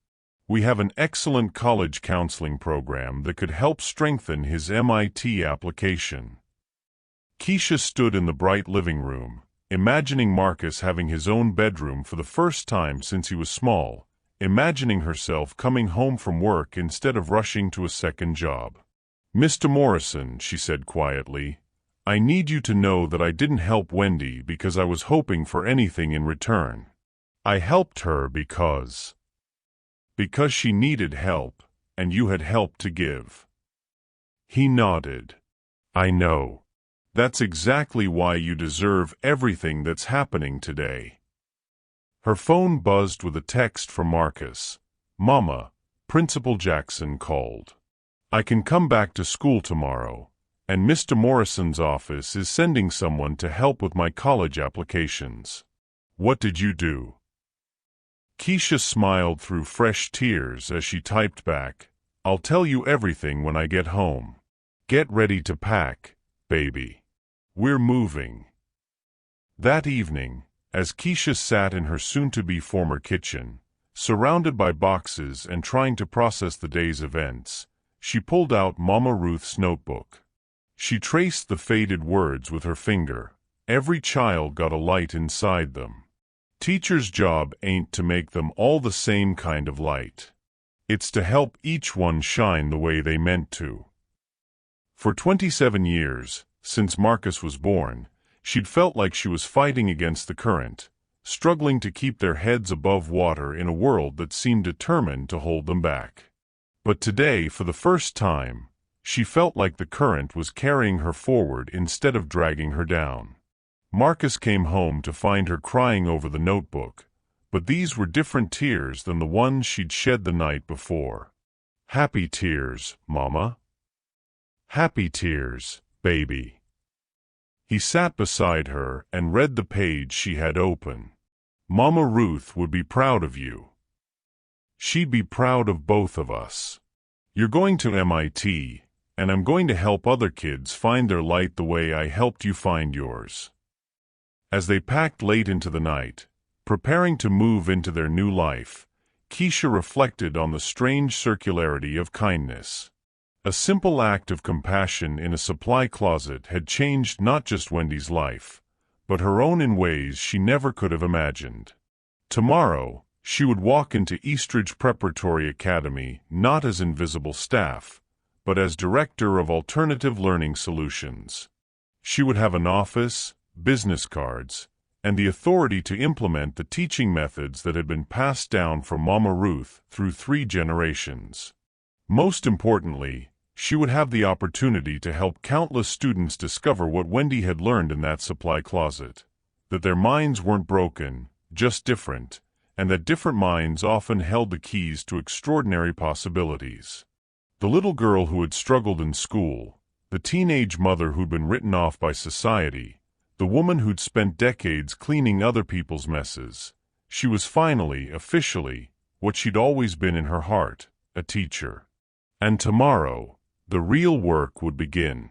We have an excellent college counseling program that could help strengthen his MIT application. Keisha stood in the bright living room, imagining Marcus having his own bedroom for the first time since he was small, imagining herself coming home from work instead of rushing to a second job. Mr. Morrison, she said quietly, I need you to know that I didn't help Wendy because I was hoping for anything in return. I helped her because she needed help, and you had help to give." He nodded. "I know. That's exactly why you deserve everything that's happening today." Her phone buzzed with a text from Marcus. "Mama, Principal Jackson called. I can come back to school tomorrow, and Mr. Morrison's office is sending someone to help with my college applications." "What did you do?" Keisha smiled through fresh tears as she typed back, "I'll tell you everything when I get home. Get ready to pack, baby. We're moving." That evening, as Keisha sat in her soon-to-be former kitchen, surrounded by boxes and trying to process the day's events, she pulled out Mama Ruth's notebook. She traced the faded words with her finger. Every child got a light inside them. Teacher's job ain't to make them all the same kind of light. It's to help each one shine the way they meant to. For 27 years, since Marcus was born, she'd felt like she was fighting against the current, struggling to keep their heads above water in a world that seemed determined to hold them back. But today, for the first time, she felt like the current was carrying her forward instead of dragging her down. Marcus came home to find her crying over the notebook, but these were different tears than the ones she'd shed the night before. "Happy tears, Mama. Happy tears, baby." He sat beside her and read the page she had open. "Mama Ruth would be proud of you. She'd be proud of both of us. You're going to MIT, and I'm going to help other kids find their light the way I helped you find yours." As they packed late into the night, preparing to move into their new life, Keisha reflected on the strange circularity of kindness. A simple act of compassion in a supply closet had changed not just Wendy's life, but her own in ways she never could have imagined. Tomorrow, she would walk into Eastridge Preparatory Academy not as invisible staff, but as Director of Alternative Learning Solutions. She would have an office, business cards, and the authority to implement the teaching methods that had been passed down from Mama Ruth through 3 generations. Most importantly, she would have the opportunity to help countless students discover what Wendy had learned in that supply closet, that their minds weren't broken, just different, and that different minds often held the keys to extraordinary possibilities. The little girl who had struggled in school, the teenage mother who'd been written off by society, the woman who'd spent decades cleaning other people's messes, she was finally, officially, what she'd always been in her heart, a teacher. And tomorrow, the real work would begin.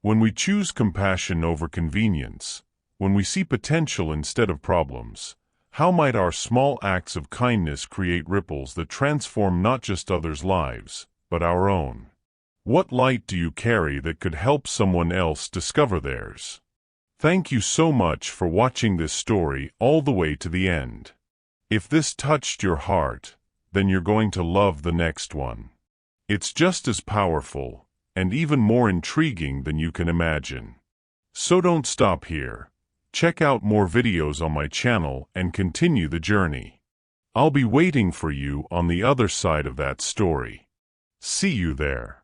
When we choose compassion over convenience, when we see potential instead of problems, how might our small acts of kindness create ripples that transform not just others' lives, but our own? What light do you carry that could help someone else discover theirs? Thank you so much for watching this story all the way to the end. If this touched your heart, then you're going to love the next one. It's just as powerful, and even more intriguing than you can imagine. So don't stop here. Check out more videos on my channel and continue the journey. I'll be waiting for you on the other side of that story. See you there.